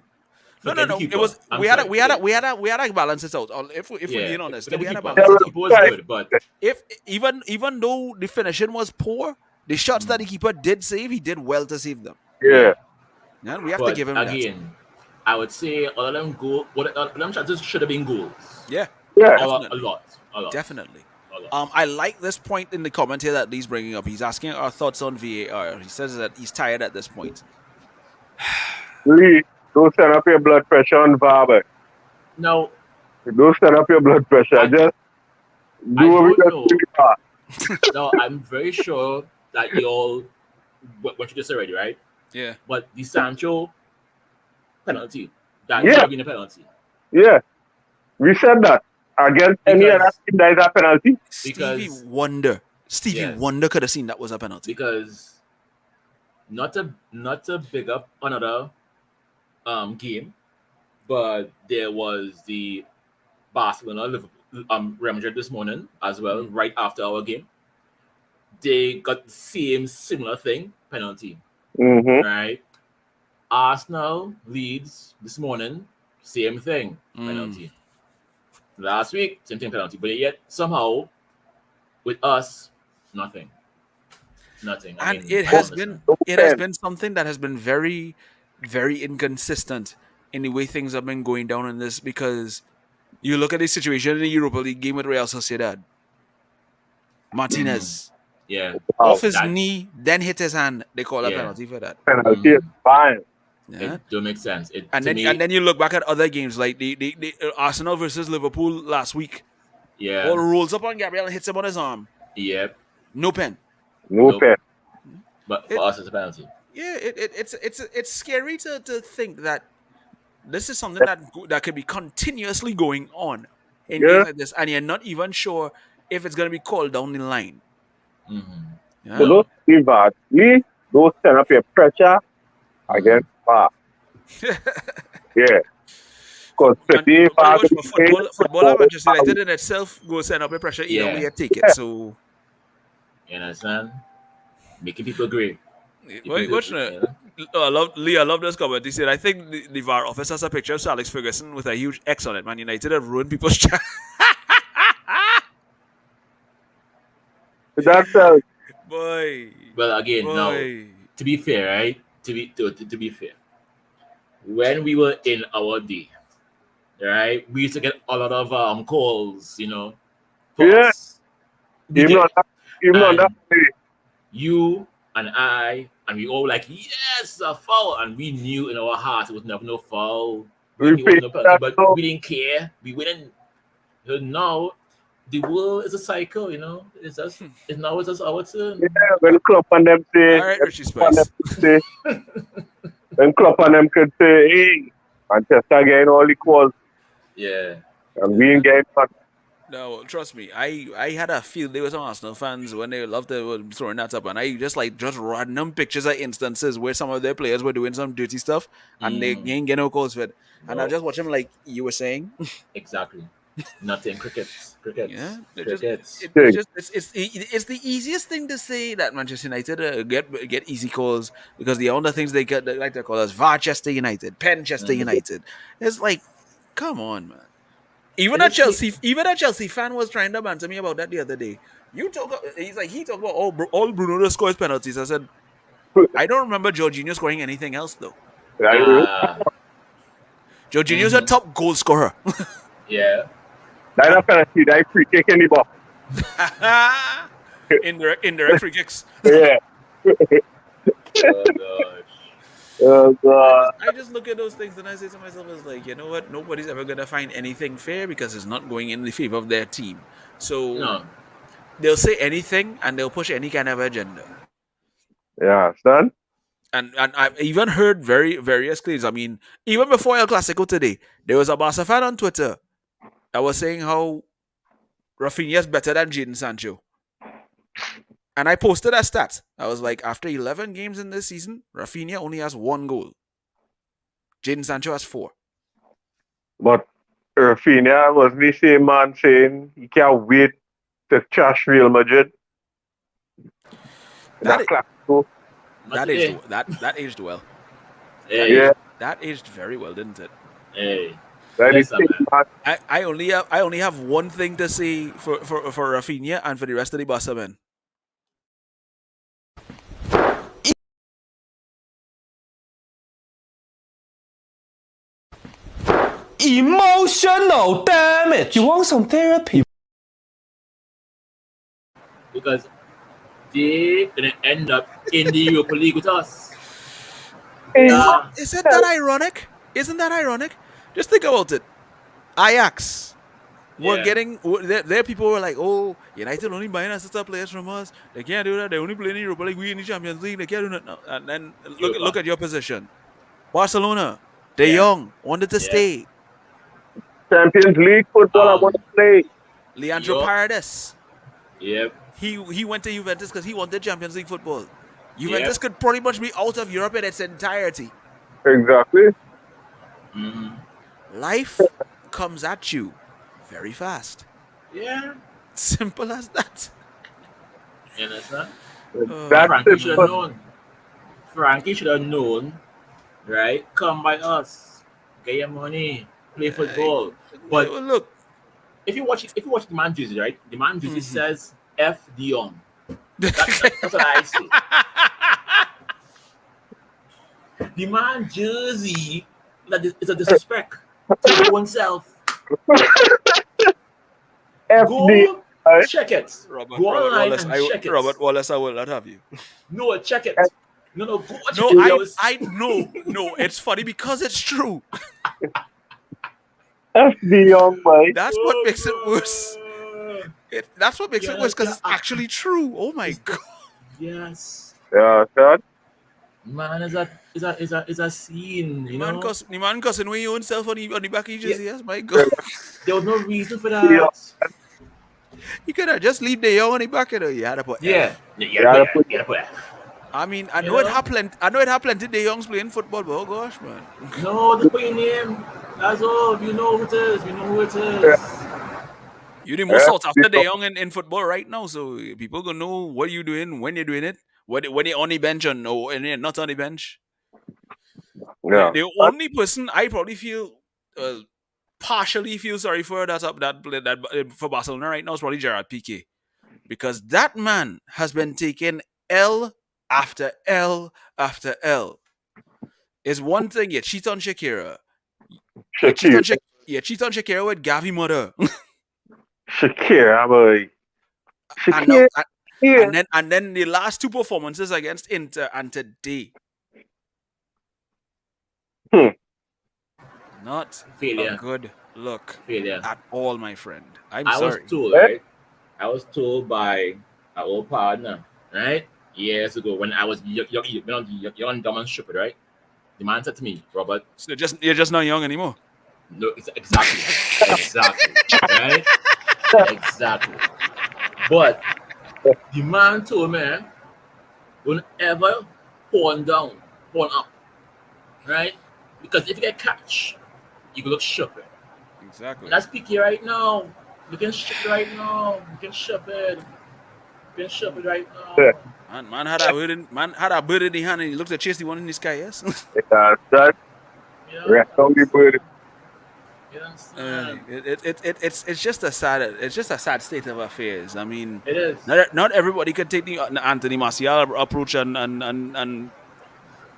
Forget the no. It keeper. was I'm sorry. we had to balance it out. If we're Yeah. being honest, Forget we the had to keeper. balance The it out. keeper was good, but If even though the finishing was poor, the shots that the keeper did save, he did well to save them. yeah, yeah. Yeah, we have to But give him that. again, I would say all of them all of them chances should have been goals. Yeah, yeah. A definitely, lot. A lot. definitely. A lot. I like this point in the comment here that Lee's bringing up. He's asking our thoughts on VAR. He says that he's tired at this point. Lee, don't send up your blood pressure on Barber. Now, Don't send up your blood pressure. I, Just I do what we don't just know. do. Now, I'm very sure that you all went through this already, right? Yeah. But the Sancho penalty, that Yeah. should have been a penalty. Yeah, we said that. Against any Because- other team, there is a penalty. Stevie Because- Wonder. Stevie Yes. Wonder could have seen that was a penalty. Because not to big up another game, but there was the Barcelona Liverpool Real Madrid this morning as well, right after our game. They got the same similar thing, penalty, Mm-hmm. right? Arsenal Leeds this morning, same thing, penalty. Last week, same thing, penalty. But yet somehow, with us, nothing. Nothing. I And mean, it has honestly. been something that has been very, very inconsistent in the way things have been going down in this, because you look at the situation in the Europa League game with Real Sociedad. Martinez Yeah. Wow. off his that- knee, then hit his hand. They call a Yeah. penalty for that. Penalty is fine. Yeah. It don't make sense. And then you look back at other games like the Arsenal versus Liverpool last week. yeah, Ball rolls up on Gabriel and hits him on his arm. yep. No pen. No Nope. pen. But for It- us, it's a penalty. Yeah, it's scary to think that this is something that could be continuously going on in Yeah. games like this, and you're not even sure if it's gonna be called down the line. Mm-hmm. Yeah? So don't leave that. Lee, don't send up your pressure against Bar. Yeah. Because And today, Bar pretty much for football at Manchester United in itself go send up a pressure either Yeah. way you take it. So You understand? Making people agree. wait, I love this comment. He said, I think the VAR office has a picture of Sir Alex Ferguson with a huge X on it. Man United have ruined people's chat. That's Boy. Well, again, now Boy. to be fair, right? To be fair, when we were in our day, right, we used to get a lot of calls, for Yeah. us. We even did. on that, even on And- that day. You and I, and we all like, yes, a foul, and we knew in our hearts it was never no foul. We knew it was paid no that penalty, but foul. we didn't care. We wouldn't. Now the world is a cycle, It's just now it's just our turn. Yeah, when Klopp and them say, All right, Richie when Spice. them say, when Klopp and them could say, hey, Manchester getting all the calls, Yeah. and we ain't getting none. No, trust me. I had a field day with some Arsenal fans when they loved throwing that up, and I just random pictures of instances where some of their players were doing some dirty stuff, and they ain't getting no calls for it. And I No. just watch them like you were saying. Exactly. Nothing. Crickets. Yeah, Crickets. It's the easiest thing to say that Manchester United get easy calls because the only things they like to call us Varchester United, Penchester United. It's like, come on, man. Even And a it's Chelsea fan was trying to banter me about that the other day. You talk. He talked about all Bruno scores penalties. I said I don't remember Jorginho scoring anything else though. Uh, Jorginho's a mhm. top goal scorer. Yeah. That's not penalty. That's free kick in the box. Indirect free kicks. Yeah. Oh gosh. Oh God. I just look at those things and I say to myself, "Is like, you know what? Nobody's ever gonna find anything fair because it's not going in the favor of their team. So No. they'll say anything and they'll push any kind of agenda." Yeah, son. And I've even heard various claims. I mean, even before El Clasico today, there was a Barca fan on Twitter that was saying how Rafinha's better than Jadon Sancho. And I posted a stat. I was like, after 11 games in this season, Rafinha only has 1 goal. Jadon Sancho has 4. But Rafinha was the same man saying he can't wait to trash Real Madrid. That Clasico. Not today. That aged well. Hey. Yeah. That aged very well, didn't it? Hey. That is Yes, man. I only have one thing to say for Rafinha and for the rest of the Barca men. Emotional, damn it! You want some therapy? Because they're gonna end up in the Europa League with us. Yeah. Isn't that ironic? Isn't that ironic? Just think about it. Ajax were Yeah. getting their people were like, "Oh, United only buying assistant players from us. They can't do that. They only play in Europa League. We in the Champions League. They can't do that." No. And then look at your position. Barcelona, De Yeah. Jong wanted to Yeah. stay. Champions League football I want to play. Leandro Yup. Paredes. Yep. He went to Juventus because he wanted Champions League football. Juventus Yep. could pretty much be out of Europe in its entirety. Exactly. Mm-hmm. Life comes at you very fast. Yeah. Simple as that. You understand? That's Frankie should have it. known. Frankie should have known, right? Come by us, get your money, play football. But Look, if you watch the man jersey, right? The man jersey Mhm. says F Dion. That's what I say. The man jersey is a disrespect to his own self. FD. Go right? check it. Robert, Go Robert online Wallace, and check it. Robert Wallace, I will not have you. No, check it. No, go watch No, it. no. It's funny because it's true. FD young boy. That's what makes it worse. That's what makes it worse because it's actually true. Oh my god. Yes. Yeah, son. Man, is a scene, you know? The man cussing with your own self on the back of your jersey. Yes, my god. There was no reason for that. Yeah. You could have just leave the young on the back of it. You had to put F. Yeah. You gotta put- I mean, I You know it know? happened. I know it happened to the youngs playing football, but oh gosh, man. No, just put your name. That's all. You know who it is. You know who it is. You're the most Yeah. sought after the young in football right now, so people gonna know what you're doing, when you're doing it, when you're on the bench or no, and you're not on the bench. Yeah. The only person I probably feel partially feel sorry for that for Barcelona right now is probably Gerard Piqué, because that man has been taking L after L after L. It's one thing you cheat on Shakira, you cheat on Shakira with Gavi mother, Shakira, boy. and, now, Shakira. and then the last 2 performances against Inter and today. Not Failure. a good look Failure. at all, my friend. I'm I was sorry. told, right? I was told by our old partner, right? Years ago when I was young, dumb and stupid, right? The man said to me, Robert, So you're just not young anymore. no, exactly, right? Exactly. But the man told me, don't ever pawn down, pawn up, right? Because if you get catch, you can look stupid. Exactly. Let's pick you right now. You can ship it right now. You can ship it. You can ship it right now. Man had a bird in the hand and he looked to chase the one in the sky. Yes. Yeah, son. Yeah. Rest on the bird. You understand? It's just a sad state of affairs. I mean, It is. not everybody could take the Anthony Martial approach and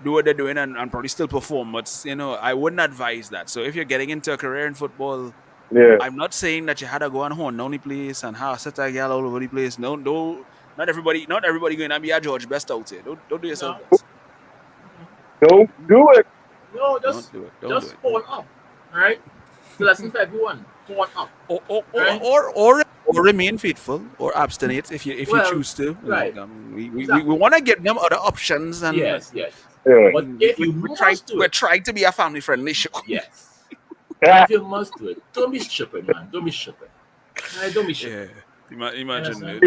do what they're doing and probably still perform. But I wouldn't advise that. So if you're getting into a career in football, Yeah. I'm not saying that you had to go and horn down the place and have set a girl all over the place. No, no, not everybody going to be a George Best out here. Don't do yourself No, this. Don't do it. no, Don't do it. Don't do just it. phone up, right? So lesson for everyone. Phone up, Or or, or, right? or, or or remain faithful or abstinate if you Well, choose to. right. I mean, we Exactly. want to give them other options and Yes, yes. Yeah. But if you must do we're it, trying to be a family friendly show. yes. Yeah. If you must do it, don't be stupid, man. Don't be stupid. Right? Don't be stupid. Yeah. Imagine understand?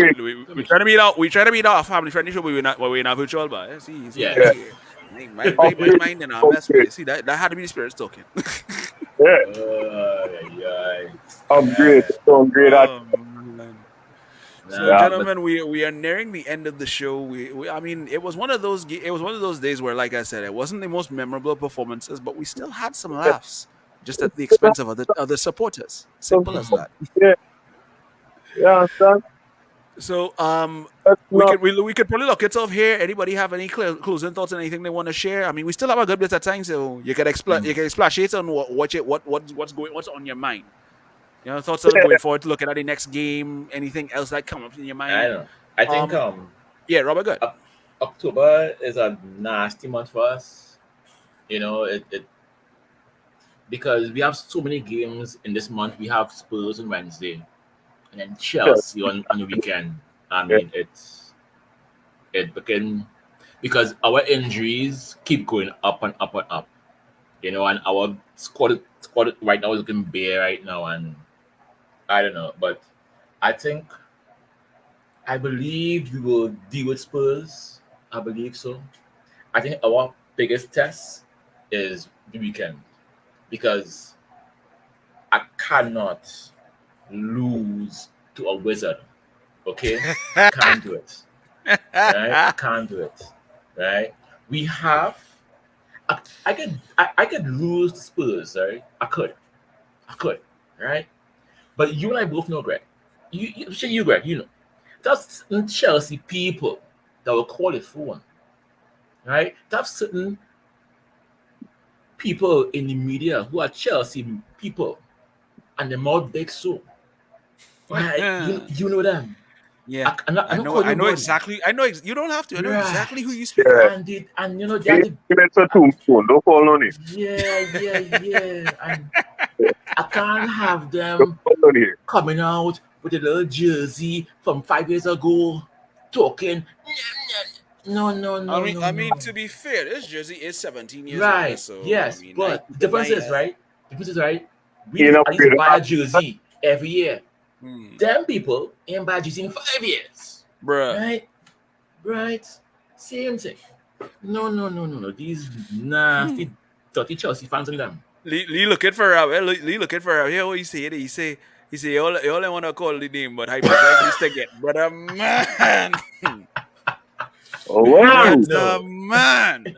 we try to meet our family friendly show, but we're in a virtual bar. Yeah, see, Yeah. Yeah. my mind in our best way. See that had to be the spirits talking. Yeah. Yeah. Upgrade. Upgrade. Oh, man. So, Nah, gentlemen, we are nearing the end of the show. I mean, it was one of those days where, like I said, it wasn't the most memorable performances, but we still had some laughs, just at the expense of other supporters. Simple as that. Yeah. Yeah. Son. So, That's we not. could probably look it off here. Anybody have any closing thoughts and anything they want to share? I mean, we still have a good bit of time, so you can splash on what's on your mind. Thoughts on going forward, looking at the next game, anything else that come up in your I mind. don't know. I think Yeah, Robert, good. October is a nasty month for us. It because we have so many games in this month. We have Spurs on Wednesday, and then Chelsea on the weekend. I mean, it became because our injuries keep going up and up and up. And our squad right now is looking bare right now, and I don't know, but I think I believe we will deal with Spurs. I believe so. I think our biggest test is the weekend because I cannot lose to a wizard. Okay, can't do it. Right, can't do it. Right, we have. I could lose to Spurs. Right, I could. Right, but you and I both know, Greg. You, Greg, that's certain Chelsea people that will call it phone. Right, that's certain people in the media who are Chelsea people, and they're more big so. Right, you know them. Yeah, I don't I call know nobody. exactly. You don't have to. I know Right. exactly who you speak. Yeah. And they are the It's a tombstone. Don't call on it. yeah. And I can't have Don't them call on it. coming out with a little jersey from 5 years ago, talking. No. I mean, to be fair, this jersey is 17 years Right. old. So Yes. I mean, But the difference is, right? I You know, used to buy a jersey every year. Hmm. Them people ain't buy a jersey in 5 years. Bruh. Right. Same thing. No. These nasty, dirty Chelsea fans and them. Lee looking for Lee looking for here. What he say? He say you only want to call the name, but hypothetically still get. Brother man, Oh, wow. brother man.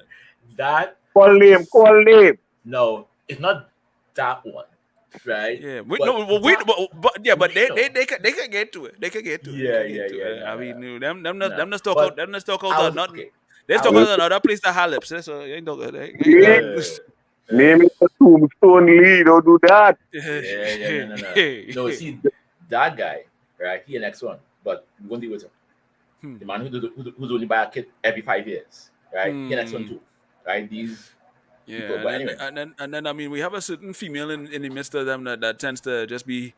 That Call name. no, it's not that one, right? Yeah, But but you know. they can get to it. They can get to it. Yeah, They can get to it. yeah. I mean, No. them just talk But out. Them just talk I out. was Not okay. let's I talk was- about another place that have lips. So you ain't talking. Yeah. Name it a tombstone, Lee. Don't do that. Yeah. No, see that guy, right? He the next one, but we won't deal with him. Hmm. The man who's only buy a kid every 5 years, right? He the next one too, right? These Yeah, people, but anyway. and then I mean we have a certain female in the midst of them that tends to just be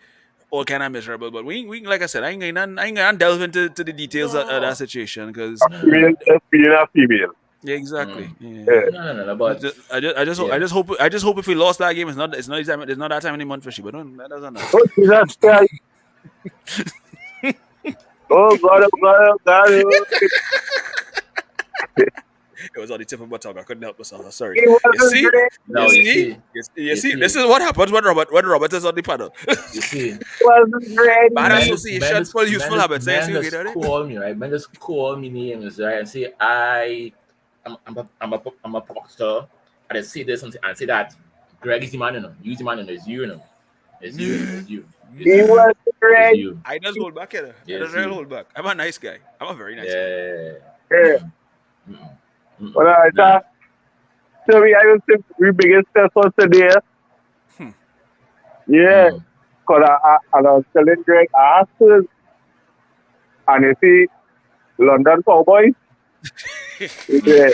all kind of miserable. But we like I said, I ain't gonna delve into the details of that situation because Female just being a female. yeah, exactly. Mm. Yeah. No, but I just hope if we lost that game, it's not that time in the month for she, but that doesn't matter. Oh, Jesus Christ. Oh, God. It was on the tip of my tongue. I couldn't help myself. I'm sorry. It wasn't see? great. no, you you see? see, You see? see. This is what happens when Robert is on the panel. you see. It wasn't great. Bad Men- association, men- full useful men- habits. Men See, just you know, call me, right? Men just call me names, right? And say I'm a proctor, and I say this and say that. Greg is the man, Use the man, it's you, It's you. It's you. It's He you. was It's great. you. I just hold back here. I Yes, just really you. hold back. I'm a nice guy. I'm a very nice guy. Yeah. Yeah. Mm-mm. Mm-mm. But I Nah. thought, so I don't think we biggest test was today. Hmm. Yeah. Mm. Because I was telling Greg, I asked him, and you see, London Cowboys, yeah,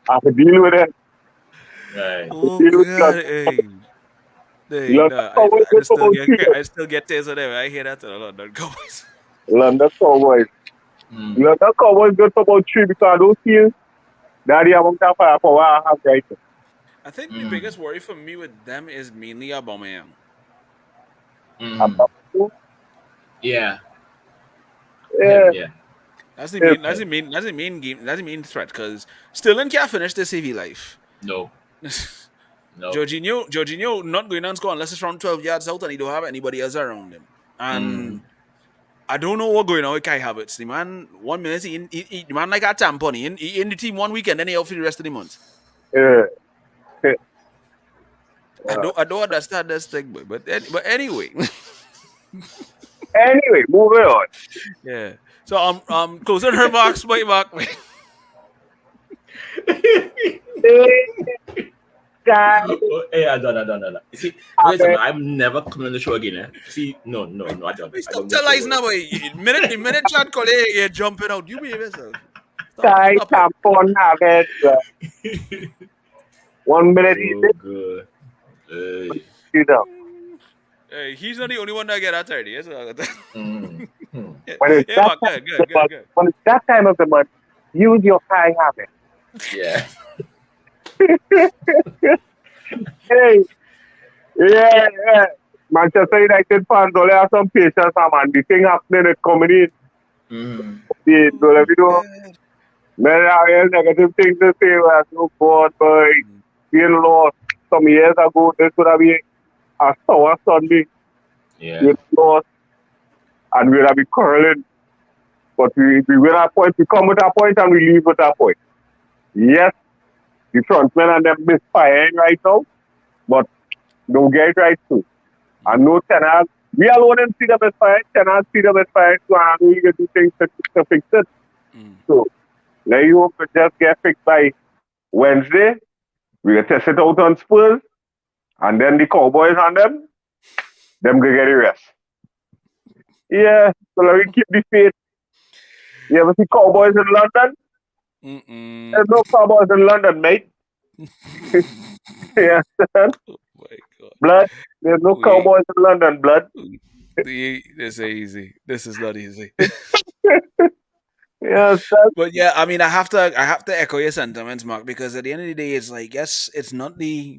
I have to deal with it. Right. Oh Deal with God, hey. Hey, London no, Cowboys good for about 3 years. I still get tears whenever I hear that in London Cowboys. London Cowboys. Mm. London Cowboys good for about 3 because I don't feel that the amount of firepower I have right now. I think the Mm. biggest worry for me with them is mainly Aubameyang. Mm. About two. Yeah. Him. Yeah. Yeah. Yeah. Him. That's the main threat because Sterling can't finish the CV life. No. No. Jorginho not going on score unless it's from 12 yards out and he don't have anybody else around him. Mm. And I don't know what going on with Kai Havertz. The man, 1 minute, the man like a tampon. He in the team 1 weekend, then he out for the rest of the month. Yeah. I don't understand this thing, but anyway, Anyway, moving on. yeah. So closing remarks, by Mark. Hey, guys, Oh, hey, I don't. You see, I wait a bet minute. I'm never coming on the show again. Eh? See, no, I don't. I Stop don't get telling your lies word. now, boy. The minute Chad call you're jumping out. You behave yourself. guys Stop it. tampon habit. 1 minute he Oh, did, good. Hey. you know. Hey, he's not the only one that get that 30. Mm. Hmm. Yeah, When it's yeah, that Mark, time good, of the good, good, month, good. when it's that time of the month, use your high habit. Yeah. Hey, yeah. Manchester United fans only have some patience, man. The thing happening is coming in. Mm. The, Oh, you know, God. many are negative things to say. Well, no God, but being lost some years ago, this would have been a sour Sunday. Yeah. We lost and we'll have been curling. But we win our point, we come with our point and we leave with our point. Yes, the frontmen and them misfiring right now, but don't get it right too. And no Tenag, we alone in see the misfiring, Tenag see the misfiring, so I know you can do things to fix it. Mm. So, let you hope to just get fixed by Wednesday. We'll test it out on Spurs, and then the Cowboys on them go get the rest. Yeah, so let me keep the faith. You ever see Cowboys in London? Mm-mm. There's no Cowboys in London, mate. Yeah, Oh my God. blood. There's no We, Cowboys in London, blood. this is easy. This is not easy. Yes, that's But yeah, I mean, I have to echo your sentiments, Mark, because at the end of the day, it's like, yes, it's not the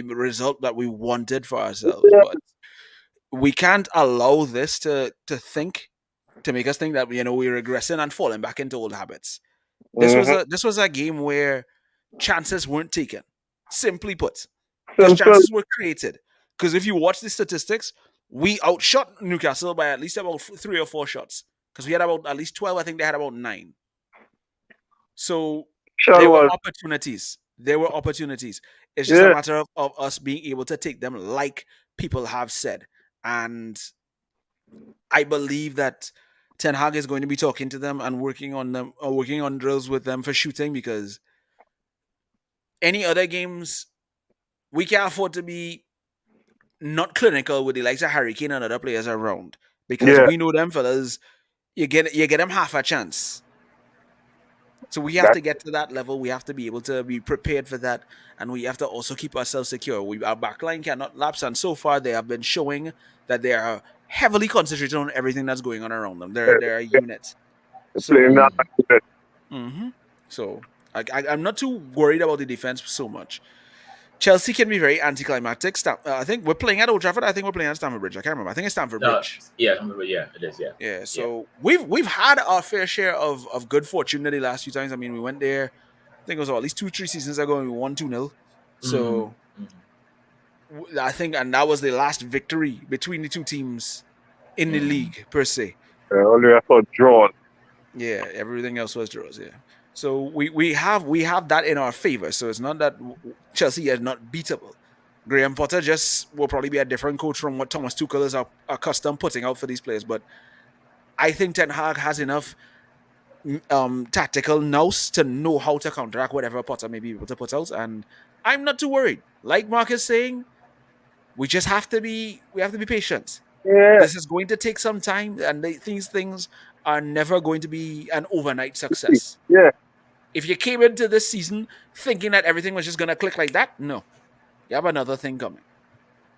result that we wanted for ourselves, yeah. but we can't allow this to make us think that we're regressing and falling back into old habits. Mm-hmm. This was a game where chances weren't taken. Simply put, because Simple. chances were created. Because if you watch the statistics, we outshot Newcastle by at least about 3 or 4 shots. Because we had about at least 12. I think they had about 9. So Sure there were was. opportunities. There were opportunities. It's just a Yeah. matter of us being able to take them, like people have said. And I believe that Ten Hag is going to be talking to them and working on them, or working on drills with them for shooting, because any other games we can't afford to be not clinical with the likes of Harry Kane and other players around, because Yeah. we know them fellas. You get them half a chance. So we have That to get to that level. We have to be able to be prepared for that, and we have to also keep ourselves secure. Our backline cannot lapse, and so far they have been showing that they are heavily concentrated on everything that's going on around them. They're a unit. playing So, that. Mm. mhm. so I'm not too worried about the defense so much. Chelsea can be very anticlimactic. I think we're playing at Old Trafford. I think we're playing at Stamford Bridge. I can't remember. I think it's Stamford No. Bridge. Yeah. Yeah. It is. Yeah. Yeah, Yeah. so we've had our fair share of good fortune the last few times. I mean, we went there, I think it was at least 2 3 seasons ago, and we won 2-0. Mm. So I think, and that was the last victory between the two teams in the Mm. league per se. Only I saw drawn. Yeah, everything else was draws. Yeah, so we have that in our favor. So it's not that Chelsea are not beatable. Graham Potter just will probably be a different coach from what Thomas Tuchel is accustomed putting out for these players. But I think Ten Hag has enough tactical nous to know how to counteract whatever Potter may be able to put out, and I'm not too worried. Like Mark is saying, we have to be patient. Yeah, This is going to take some time, and these things are never going to be an overnight success. yeah, If you came into this season thinking that everything was just going to click like that, no, you have another thing coming.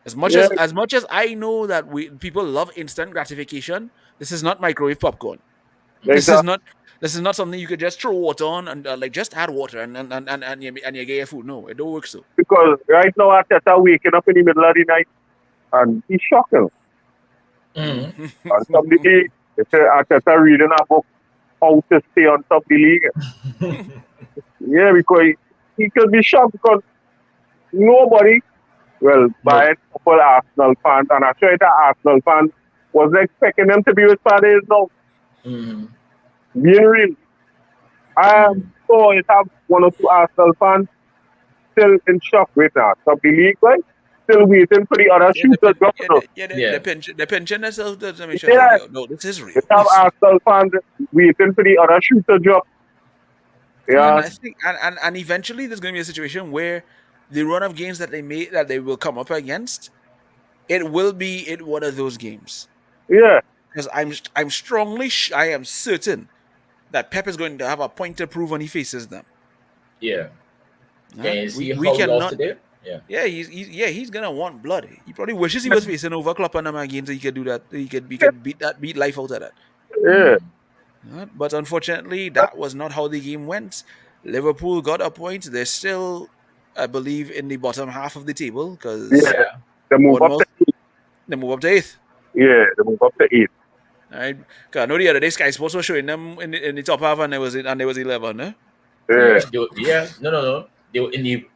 yeah, As much as I know that people love instant gratification, this is not microwave popcorn. This is exactly. not this is not something you could just throw water on and like just add water and you get your food. No, it don't work so. Because right now Arteta waking up in the middle of the night and he's shocking. Mm. And somebody Arteta reading a book how to stay on top of the league. Yeah, because he could be shocked because nobody, well, by a couple Arsenal fans, and I'm sure the Arsenal fans wasn't expecting them to be with Saturdays now. Mm. Being real. I am sure it have one or two Arsenal fans still in shock right now. Top the league, right? Still waiting for the other shooters. The pension themselves to make sure Yeah. no, this is real. It have Arsenal fans waiting for the other shooter job. And Yeah, I think and eventually there's going to be a situation where the run of games that they will come up against, it will be in one of those games. yeah, Because I am certain that Pep is going to have a point to prove when he faces them. Yeah. Huh? Can you see We how he lost cannot. today? Yeah. Yeah, he's gonna want blood. He probably wishes he was facing over Klopp and them again so he could do that. He could beat life out of that. yeah. But unfortunately, that was not how the game went. Liverpool got a point. They're still, I believe, in the bottom half of the table because Yeah. They move up Bournemouth to 8. they move up to eighth. Yeah, they move up to 8. Right? Cause I know the other day Sky Sports was showing them in the top half and there was 11. Yeah. No. They were in the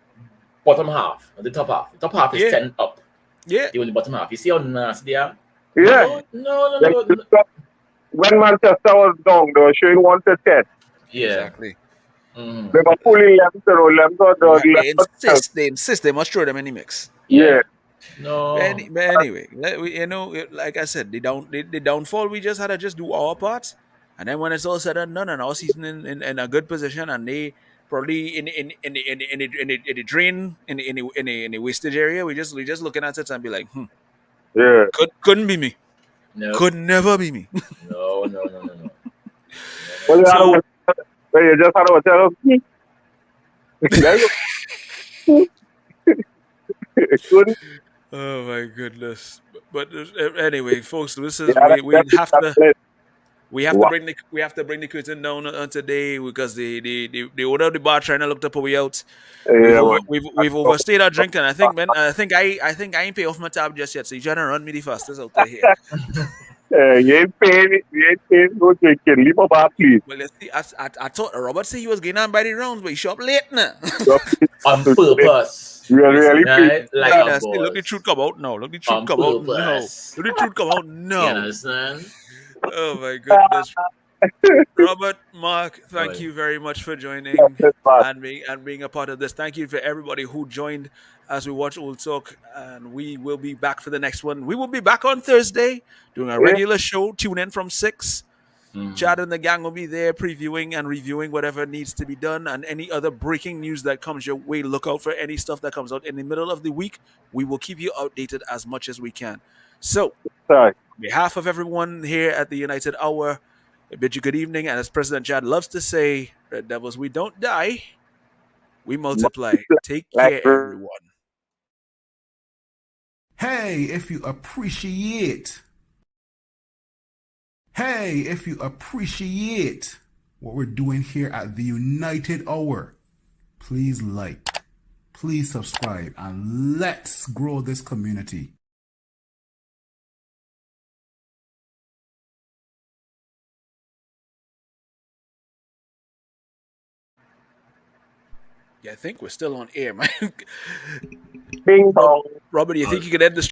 bottom half, not the top half. The top half is Yeah. 10 up. Yeah. They were in the bottom half. You see how nasty they are? Yeah. No. When Manchester was down, they were showing 1 to 10. Yeah. Exactly. Mm. Liverpool 11 to 11 to They insist they must throw them in the mix. Yeah. No. But anyway, like I said, the downfall, we just had to just do our part, and then when it's all said and done, and our season in a good position, and they probably in the drain in the wastage area, we just looking at it and be like, Yeah. couldn't be me, No. could never be me. No. Well, So- you just had to tell us. There you go. Couldn't. Oh my goodness! But anyway, folks, this is Yeah, we have to. that's it. We have Wow. to bring the curtain down on today because the owner of the bar trying to look to pull me out. Yeah, man. We've overstayed our drink, and I think I ain't pay off my tab just yet. So you trying to run me the fastest out there here. You ain't paying no drinking. Leave a bar, please. Well, let's see. I thought Robert said he was getting on by the rounds, but he shop late now. On purpose. Really, Right? Like a See, look the boss. truth come out now. Look the truth On come out now. purpose. Look the truth come out You now. understand? Oh my goodness. Robert, Mark, thank Right. you very much for joining and being a part of this. Thank you for everybody who joined as we watch Old Talk, and we will be back for the next one. We will be back on Thursday doing a regular show. Tune in from 6. Chad and the gang will be there previewing and reviewing whatever needs to be done and any other breaking news that comes your way. Look out for any stuff that comes out in the middle of the week. We will keep you updated as much as we can. So, Sorry. on behalf of everyone here at the United Hour, I bid you good evening. And as President Chad loves to say, Red Devils, we don't die, we multiply. Take care, everyone. Hey, if you appreciate what we're doing here at the United Hour, please like, please subscribe, and let's grow this community. Yeah, I think we're still on air, man. Bing bong. Robert, do you think you could end the